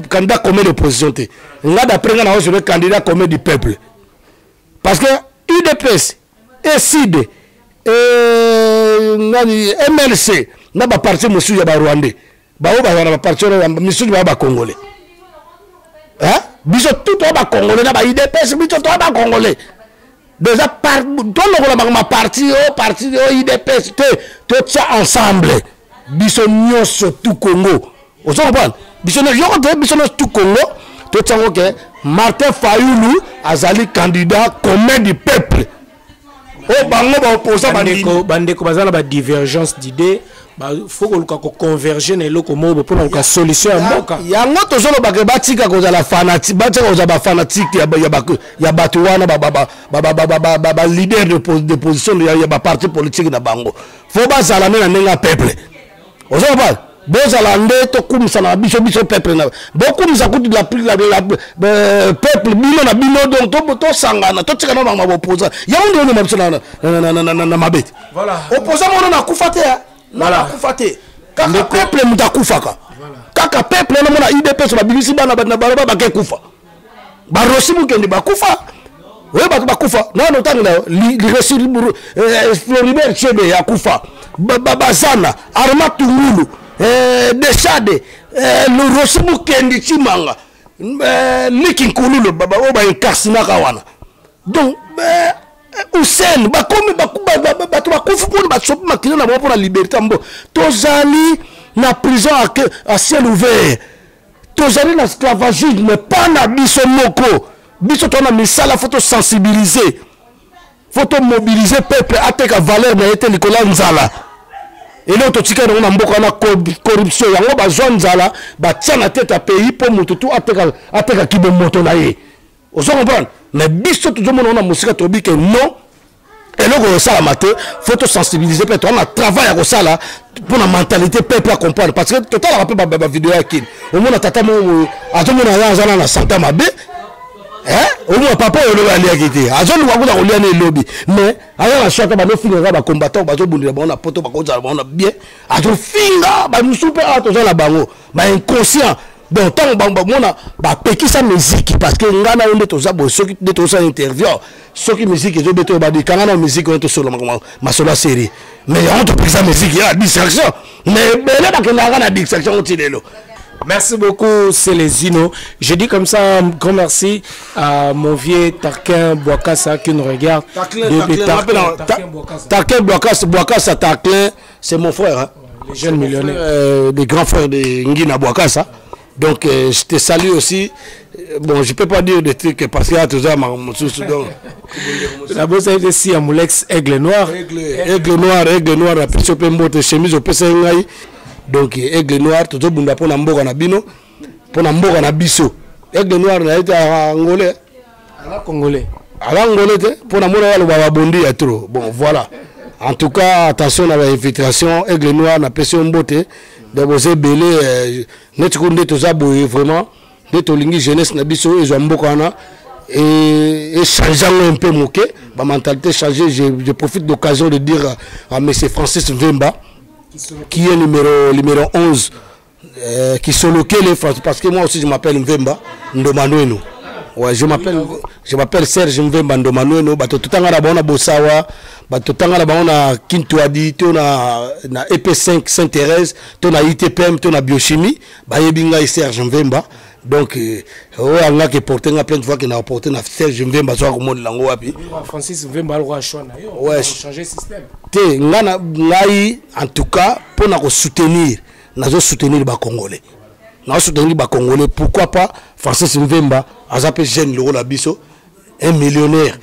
candidat commun d'opposition là d'après on a le candidat commun du peuple parce que UDPS et SID MLC n'a pas parti monsieur ya ba Rwandais ba o ba parti monsieur ba Congolais hein biso tout ba Congolais na ba IDPS biso tout ba Congolais déjà par tout le ma parti IDPS tout ça ensemble biso nyonso tout Congo on se comprend biso tout Congo tout ça que Martin Fayoulou azali candidat commun du peuple o bango ba opposant bandeko bazala ba divergence d'idées faut que converger na eloko mo pour la solution ya mboka yango tozolo batika ko za la fanatique batika ko za ba fanatique ya batu wana ba leader de position ya ba parti politique na bango faut ba zala na nenga peuple ozo ba bozala nde to kumisa na biso peuple na bokumisa kuti la peuple bino na bino donc to sangana to tika na ba opposant ya ndo no mabisa na mabeti voilà opposant mo na kufate voilà kufate kaka peuple mutakufaka kaka peuple na mona IDPS ba bilisi bana ba ba ke kufa ba rosi mukende ba kufa we ba kufa na no tanga li resi Floribert Chebe ya kufa bazana Arma Tungulu Deshade le rosi mukende chimanga Likinkulu baba o ba inkarsina kawana donc Hussein bakomi bato bakufu pour basopi makino na pour la liberté mbo tozali na prison à ciel ouvert tozali na esclavagisme mais pas na biso moko biso tona misala faut sensibiliser faut mobiliser peuple ateka valeur na ete likola nzala et là totika na mboka na corruption yango bazwa nzala batia na tête à pays pour mutu tu ateka kibo moto na ye ozo comprendre mais biso tout le monde on a musique tobi que non et là ça la maté faut te sensibiliser peut-être on a travail à ça là pour la mentalité peuple à comprendre parce que total rappel ba vidéo qui au moins tata mo a tout le monde a na santa mabe au moins papa on va aller à quitter a zone wa kuna kolia na lobby mais ala na shota ba no finira ba combattant ba zo bundira ba on a poto ba ko za ba on a bien a zo finga ba musupe a to za la bango ba inconscient donc tant mona ba pekisa musique parce que ngana onde to za bo soki de to sa interview soki musique zo beto ba di kana na musique on to solo ma solo série mais on to pekisa musique ya distraction mais bele ba kana na distraction on tilelo. Merci beaucoup, Célésino. Je dis comme ça un grand merci à mon vieux Tarquin Bouakassa qui nous regarde. Tarquin Bouakassa, Tarquin, c'est mon frère. Hein? Les jeunes millionnaires. Des grands frères de Ngina Bouakassa. Donc, je te salue aussi. Bon, je ne peux pas dire des trucs parce qu'il y a tout ça. La bosse est ici à Moulex, Aigle Noir. Aigle Noir, la petite chemise au PCNI. Donc aigle noir tout bunda pona mboka na bino pona mboka na biso aigle noir na été angolais ala congolais pona mona wala ba bondi ya trop bon voilà en tout cas attention à l'invitation aigle noir na pression mbote de boze belé net kunde to za boye vraiment de to lingi jeunesse na biso et mboka na et changeant un peu moqué ma mentalité changer je profite d'occasion de dire à monsieur Francis Mvemba qui est numéro 11 qui sont locaux parce que moi aussi je m'appelle Mvemba Ndomanueno. Ouais, je m'appelle Serge Mvemba Ndomanueno. Bato tutanga na bona Bosawa, bato tutanga na bona Kintuadi, to na EP5 Sainte-Thérèse, to na ITPM, to na biochimie, ba yebinga Serge Mvemba. Donc on a porté plein de fois qu'il a porté na Serge Mvemba so ko monde lango wapi. Francis Mvemba a choix na yo. Ouais, changer système. Té ngana ngai en tout cas pour na soutenir, nazo soutenir ba Congolais. Na soutenir ba Congolais, pourquoi pas Francis Mvemba, azape jeune le la biso, un millionnaire,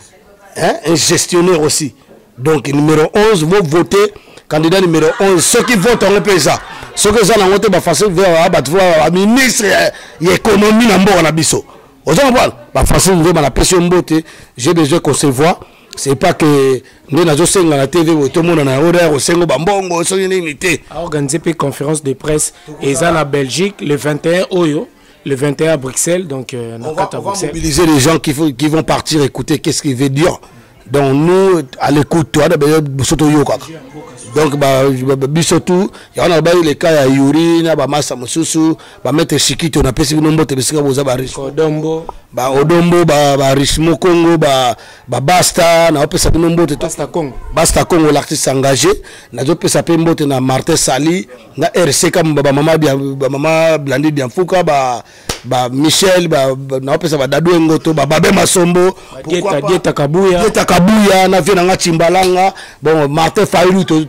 hein, un gestionnaire aussi. Donc numéro 11 vous votez candidat numéro 11 ceux qui votent en peu ça. Ceux qui ont voté ba Francis Mvemba ba ministre l'économie na mboka na biso. Aux gens ba Francis Mvemba na pression mbote, j'ai besoin qu'on se voit. C'est pas que nous avons la TV tout le monde a horaire au Sengo Bambongo so unité a organisé une conférence de presse et ça en Belgique le 21 Oyo le 21 à Bruxelles donc on va mobiliser les gens qui vont partir écouter qu'est-ce qu'il veut dire donc nous à l'écoute toi donc bisotou il y a les cas à Yuri na ba massa mususu ba mettre chikito na pesi nombo te bisika boza ba riche odombo ba Richmo Congo ba basta na opesa nombo te basta Congo l'artiste engagé na zo pesa pe mbote na Martin Sali na RC comme ba mama Blandi Dianfuka ba Michel na opesa ba Dadu Ngoto ba Babe Masombo Dieta Kabuya na vina nga Chimbalanga bon Martin Fayulu to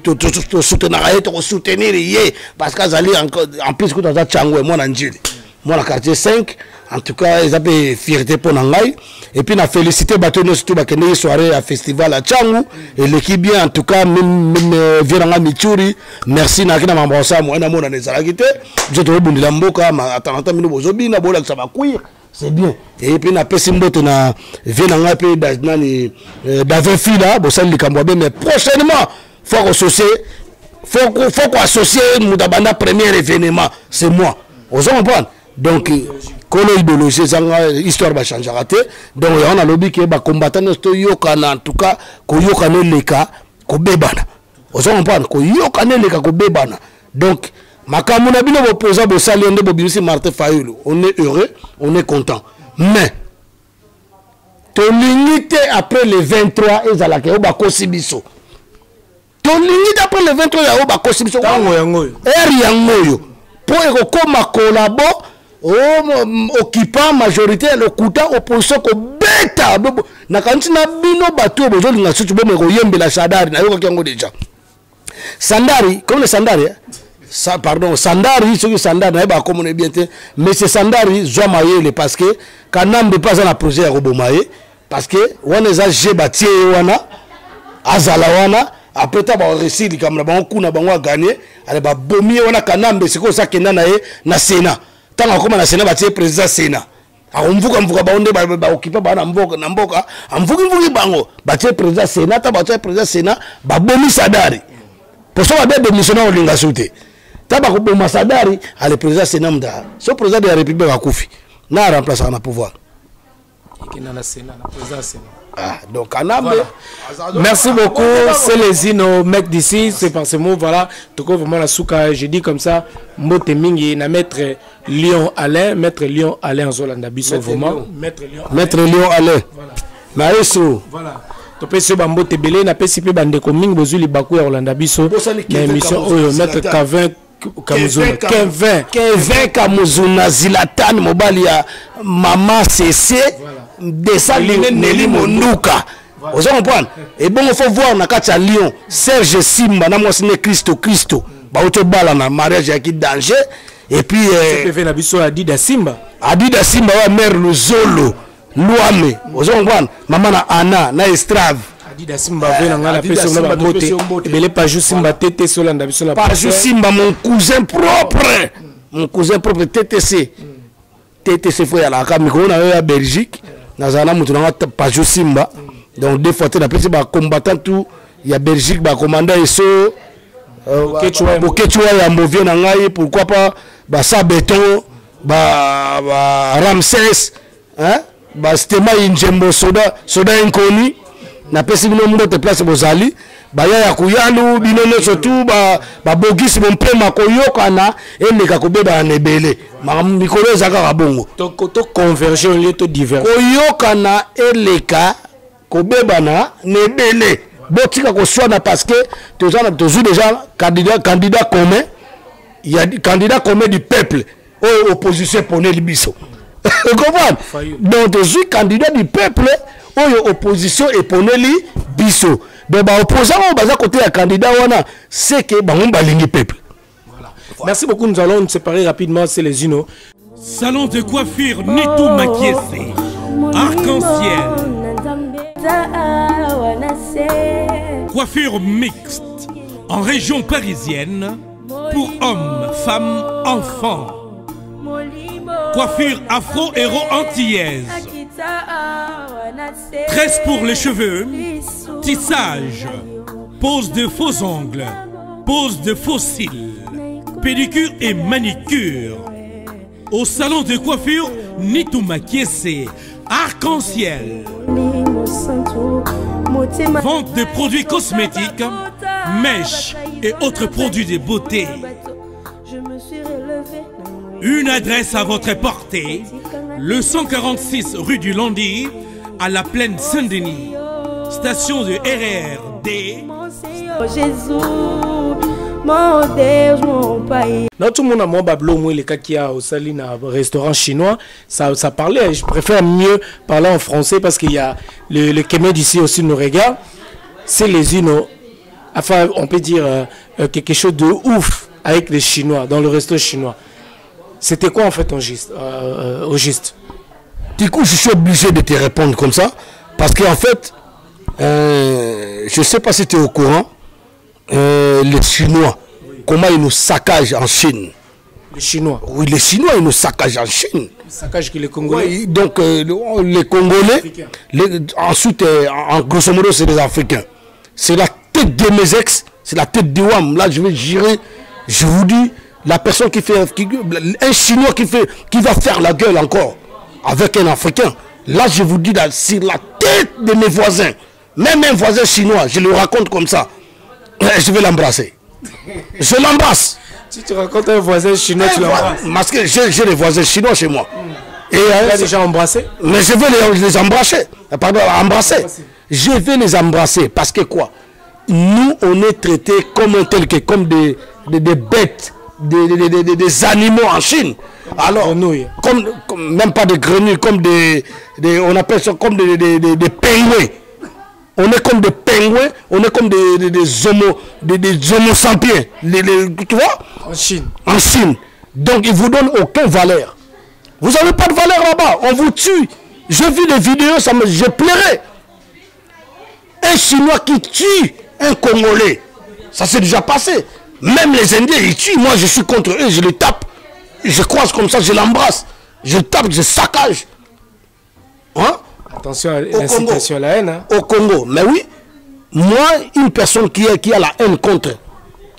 soutenir to soutenir yé parce qu'azali en plus que dans Tchangwe moi nanjili moi la quartier 5 en tout cas ils avaient fierté pour nangai et puis na félicité batono surtout ba kende soirée à festival à Tchangu et l'équipe bien en tout cas même Viranga Michuri merci na kina mambosa moi na mona nezala kité je te rebondila mboka ma attends mino bozobi na bola ça va courir c'est bien et puis na pesi mbote na Viranga pe nani David Fila bo sali likambo mais prochainement faut associer faut associer Moudabanda premier événement c'est moi aux gens comprendre donc quand l'idéologie histoire va changer raté donc on a lobby que ba combattant to yokana en tout cas ko yokana leka ko bebana aux gens comprendre ko yokana leka ko bebana donc makamuna bino bo posa bo sali onde bo bimisi Martin Fayulu on est heureux on est content mais to limité après le 23 ezalaka o ba kosibiso to limité après le 23 ya o ba kosibiso tango yangoyo yangoyo pour ekoma collabo occupant majorité le kuta opposition ko beta na kanti na bino bato bozo linga sutu bo meko yembela Sandari na yoka yango déjà Sandari comme le Sandari pardon Sandari ce que Sandari na ba comme on est bien mais c'est Sandari Zomaye parce que kanam de pas un projet à Robomaye parce que on les a jebatie wana azala wana après ta ba récit comme na ba kuna ba gagner ale ba bomi wana kanam de ce que ça kenda na Sénat tant comme na Sénat ba président Sénat akomvuka baonde baokipa bana na mboka amvuki bango batie président Sénat ta batie président Sénat babomi Sadari poso babe missionnaire olinga soute ta ba ko boma Sadari ale président Sénat mda so président de la République akufi na remplacer na pouvoir na Sénat na président Sénat. Ah, donc voilà. Merci beaucoup, c'est les nos mecs d'ici, c'est par ce mot, voilà, tout cas vraiment la souka, je dis comme ça, Mbote Mingi, na maître Lyon Alain en Zolanda Bisso, vraiment, maître Lyon Alain, Maestro, voilà, tu peux se Mbote Belé, na PCP Bandeko Mingi, Bozuli Bakou et Rolanda Bisso, l'émission, maître Kavin, Kevin Kamuzuna Zilatan, Mobalia, Maman CC, Desaline Nelly Monuka. Vous comprenez? Et bon, il faut voir na katia Lyon, Serge Simba, na moi c'est Christo. Ba auto bala na mariage qui danger. Et puis CPV na biso Adida Simba wa mère Luzolo, Luame. Vous comprenez? Maman na Anna, na Estrave. Adida Simba vena ngala peso na bote. Belé pas juste Simba TT Solanda biso la. Pas juste Simba mon cousin propre. Mon cousin propre TTC. TTC foi à la Cameroun na Belgique. Nazana mutunanga pas juste Simba. Donc deux fois tu as pris ba combattant tout, il y a Belgique ba commandant eso Bokechwa ya Movie na ngai, pourquoi pas ba Sabeton, ba Ramsès, hein? Ba Stema Injembo soda inconnu. Na pesi bino mundo te place bozali, ba ya kuyalu binono surtout ba Bogis Mompema koyokana eleka kobeba na ebele. Mikolo ezaka bongo. To converger lieu to divers. Koyokana eleka kobebana nebele botika koswana parce que toujours déjà candidat commun, il y a candidat commun du peuple ou opposition pour les biso. Vous comprenez? Donc toujours candidat du peuple ou opposition et pour les biso. Mais ba opposant on baza côté à candidat wana c'est que ba on balingi peuple. Voilà. Merci beaucoup, nous allons nous séparer rapidement, c'est les unos. Salon de coiffure Nitou Makiese, arc-en-ciel. Coiffure mixte en région parisienne pour hommes, femmes, enfants. Coiffure afro-héro-antillaise. Tresse pour les cheveux, tissage, pose de faux ongles, pose de faux cils, pédicure et manicure. Au salon de coiffure Nitou Makiese, arc-en-ciel. Vente de produits cosmétiques, mèches et autres produits de beauté. Une adresse à votre portée, le 146 rue du Landy, à la plaine Saint-Denis. Station de RERD. Mon Deus, mon pays. Tout le monde a mon bablo, moi, les cas qui a au Salina, restaurant chinois, ça parlait. Je préfère mieux parler en français parce qu'il y a le Kémé d'ici aussi nous regarde. C'est les unos. Enfin, on peut dire quelque chose de ouf avec les Chinois, dans le resto chinois. C'était quoi en fait au juste? Du coup, je suis obligé de te répondre comme ça parce qu'en fait, je ne sais pas si tu es au courant. Les Chinois, comment ils nous saccagent en Chine. Les Chinois? Oui, les Chinois, ils nous saccagent en Chine. Ils saccagent que les Congolais? Oui, donc les Congolais, ensuite, en grosso modo, c'est les Africains. C'est la tête de mes ex, c'est la tête de Wam. Là, je vais gérer, je vous dis, la personne qui fait, un Chinois qui va faire la gueule encore avec un Africain. Là, je vous dis, c'est la tête de mes voisins. Même un voisin chinois, je le raconte comme ça. Je vais l'embrasser. Je l'embrasse. Si tu racontes un voisin chinois, tu l'embrasses. Parce que j'ai des voisins chinois chez moi. Et tu as déjà embrassé? Mais je vais les embrasser. Pardon, embrasser. Je vais les embrasser. Parce que quoi? Nous, on est traités comme comme des bêtes, des animaux en Chine. Alors, comme même pas des grenouilles, comme on appelle ça comme des pingouins. On est comme des pingouins, on est comme des homo sapiens. Tu vois? En Chine. En Chine. Donc, ils ne vous donnent aucune valeur. Vous n'avez pas de valeur là-bas. On vous tue. J'ai vu des vidéos, je pleurais. Un Chinois qui tue un Congolais. Ça s'est déjà passé. Même les Indiens, ils tuent. Moi, je suis contre eux, je les tape. Je croise comme ça, je l'embrasse. Je tape, je saccage. Hein? Attention à l'incitation à la haine. Hein? Au Congo. Mais oui, moi, une personne qui a la haine contre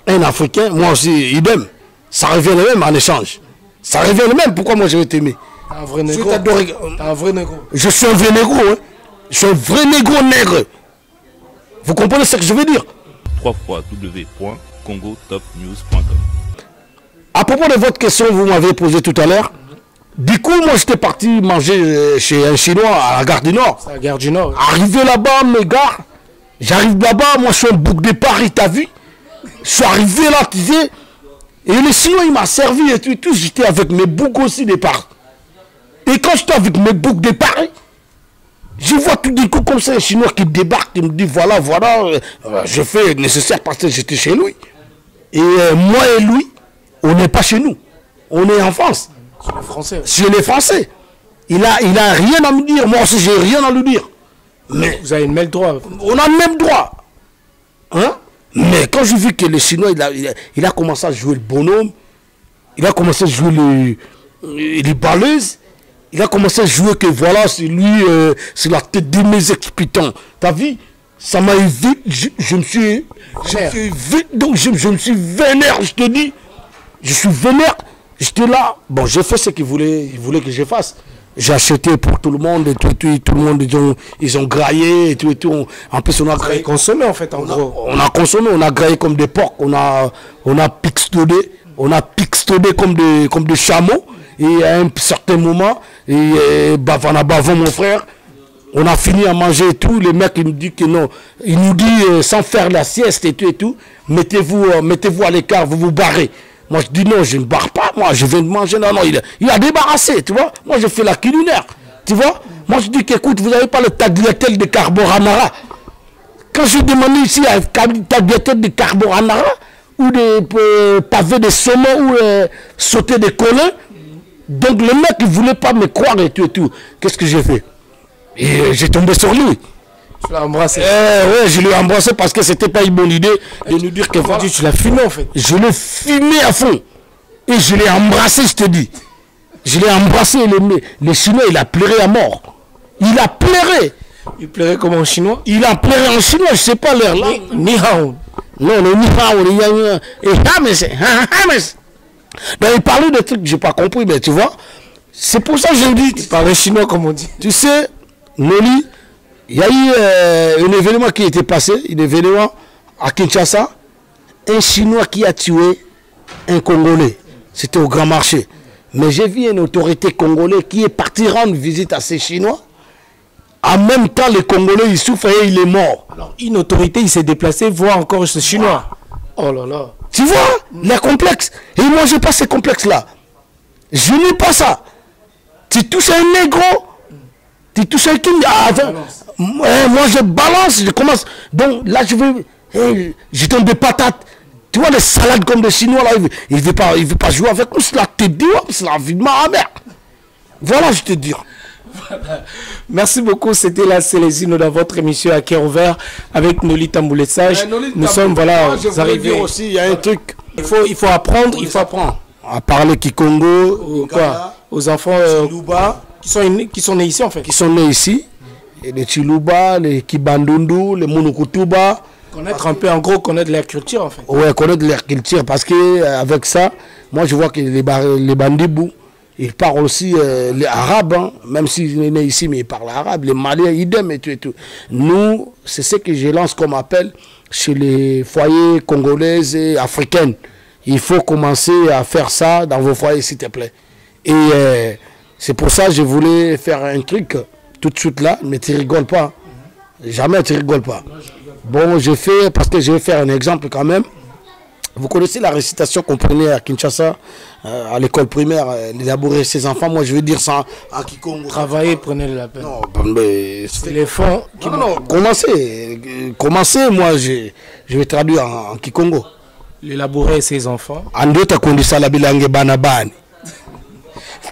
un Africain, moi aussi, idem. Ça revient le même en échange. Ça revient le même. Pourquoi moi je vais t'aimer? Un vrai négro. Un vrai négro. Je suis un vrai négro. Hein. Je suis un vrai négro nègre. Vous comprenez ce que je veux dire? www.congotopnews.com. À propos de votre question que vous m'avez posée tout à l'heure, du coup, moi j'étais parti manger chez un Chinois à la gare du Nord. C'est la gare du Nord. Arrivé là-bas, mes gars, j'arrive là-bas, moi je suis un bouc de Paris, t'as vu? Je suis arrivé là, tu sais, et le Chinois il m'a servi et tout, j'étais avec mes boucs aussi de Paris. Et quand j'étais avec mes boucs de Paris, je vois tout d'un coup comme ça un Chinois qui débarque, qui me dit voilà, je fais le nécessaire parce que j'étais chez lui. Et moi et lui, on n'est pas chez nous, on est en France. Sur les Français. Sur les Français. Il a rien à me dire, moi aussi j'ai rien à lui dire. Mais vous avez le même droit. On a le même droit. Hein? Mais quand j'ai vu que le Chinois, il a commencé à jouer le bonhomme, il a commencé à jouer les baleuses, il a commencé à jouer que voilà, c'est lui, c'est la tête de mes exploitants. T'as vu? Ça m'a évité, je me suis vénère, je te dis. Je suis vénère. J'étais là. Bon, j'ai fait ce qu'il voulait que je fasse. J'ai acheté pour tout le monde et tout le monde, ils ont graillé et tout. En plus, on a graillé. Consommé en fait, en gros. On a consommé, on a graillé comme des porcs, on a pixtonné comme des chameaux. Et à un certain moment, bavant mon frère, on a fini à manger et tout. Le mec, il nous dit que non. Il nous dit, sans faire la sieste et tout, mettez-vous à l'écart, vous vous barrez. Moi, je dis non, je ne barre pas. Moi, je viens de manger. Non, il a débarrassé, tu vois. Moi, je fais la culinaire, tu vois. Moi, je dis qu'écoute, vous n'avez pas le tagliatelle de carbonara. Quand je demande ici un tagliatelle de carbonara ou des pavés de saumon ou sauter des colons, donc le mec, il ne voulait pas me croire et tout. Qu'est-ce que j'ai fait? Et j'ai tombé sur lui. Tu l'as embrassé? Oui, je l'ai embrassé parce que c'était pas une bonne idée de nous dire que voilà. Tu l'as fumé en fait? Je l'ai fumé à fond. Et je l'ai embrassé, je te dis. Je l'ai embrassé. Le Chinois, il a pleuré à mort. Il a pleuré. Il pleurait comme en chinois? Il a pleuré en chinois, je sais pas l'air là. Ni hao. Non, le ni hao, et hames. Donc il parlait de trucs que j'ai pas compris, mais tu vois. C'est pour ça que je dis. Il parlait chinois comme on dit. Tu sais, Noli. Il y a eu un événement qui était passé, un événement à Kinshasa, un Chinois qui a tué un Congolais. C'était au Grand Marché. Mais j'ai vu une autorité congolaise qui est partie rendre visite à ces Chinois. En même temps, les Congolais, ils souffrent et il est mort. Alors, une autorité, il s'est déplacé voir encore ce Chinois. Oh là là. Tu vois, les complexes. Et moi, je n'ai pas ces complexes-là. Je n'ai pas ça. Tu touches un négro. Tu touches un king. Moi je balance, je commence. Donc là je veux. Je donne des patates. Tu vois les salades comme des Chinois là, il ne veut pas jouer avec nous, c'est la tête de l'homme, c'est la vie de ma mère. Voilà, je te dis. Voilà. Merci beaucoup, c'était la Célésine dans votre émission à cœur ouvert avec Noli Tamboulé Sage. Nous sommes voilà, arrivés aussi, il y a un truc. Il faut apprendre, à parler Kikongo, aux enfants qui sont nés ici en fait. Qui sont nés ici. Et les Chiluba, les Kibandundu, les Monokutuba. Connaître un peu, en gros, connaître leur culture en fait. Ouais, connaître leur culture. Parce que avec ça, moi je vois que les Bandibou, ils parlent aussi les Arabes, hein, même s'ils sont nés ici, mais ils parlent arabe. Les Maliens, idem et tout. Nous, c'est ce que je lance comme appel chez les foyers congolais et africains. Il faut commencer à faire ça dans vos foyers, s'il te plaît. Et c'est pour ça que je voulais faire un truc tout de suite là, mais tu rigoles pas. Jamais tu rigoles pas. Bon, je fais, parce que je vais faire un exemple quand même. Vous connaissez la récitation qu'on prenait à Kinshasa, à l'école primaire, élaborer ses enfants. Moi, je veux dire ça en Kikongo. Travailler, prenez la peine. Non, mais c'est les fonds. Non, commencez, moi, je vais traduire en Kikongo. L'élaborer ses enfants. Andota kondisa la bilangue banabani.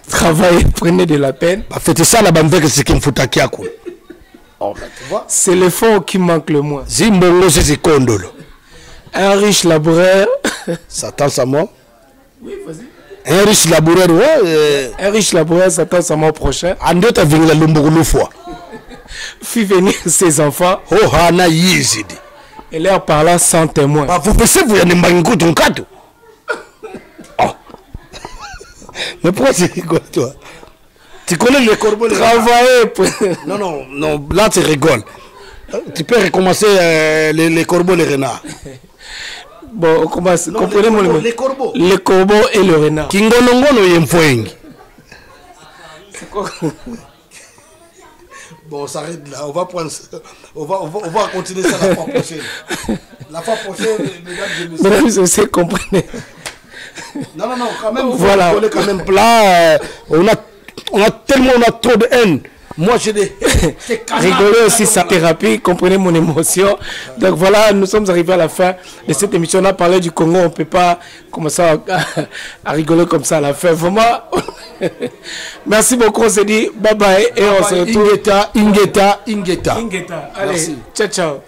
Travailler, prenez de la peine. Faites ça la bande que c'est qui me fout à Kiakou. C'est le fond qui manque le moins. Zimbongo c'est Kondolo. Un riche laboureur. Satan sa mort. Oui, vas-y. Un riche laboureur, ouais. Un riche laboureur s'attend sa mort prochain. En d'autres, avec la lombogolo fois. Fit venir ses enfants. Oh, Hana Yizidi. Et leur parlant sans témoin. Vous pensez que vous avez un bango ton cadre? Oh. Mais pourquoi tu rigoles, toi? Tu connais les corbeaux, les Travailler. Non, là tu rigoles. Tu peux recommencer les corbeaux, les renards. Bon, on commence. Comprenez-moi les corbeaux. Les corbeaux et le renard. Kingonongono yemfoengi. C'est quoi? Bon, on s'arrête là. On va prendre. On va continuer ça la fois prochaine. La fois prochaine, mesdames et messieurs, comprenez. Non, quand même. Voilà. On est quand même plat. On a trop de haine. Moi, j'ai des... Rigoler aussi sa thérapie, comprenez mon émotion. Donc voilà, nous sommes arrivés à la fin de cette émission. On a parlé du Congo, on ne peut pas commencer à rigoler comme ça à la fin. Vraiment, merci beaucoup, on s'est dit bye bye et on se retrouve. Ingeta. Allez, merci. Ciao.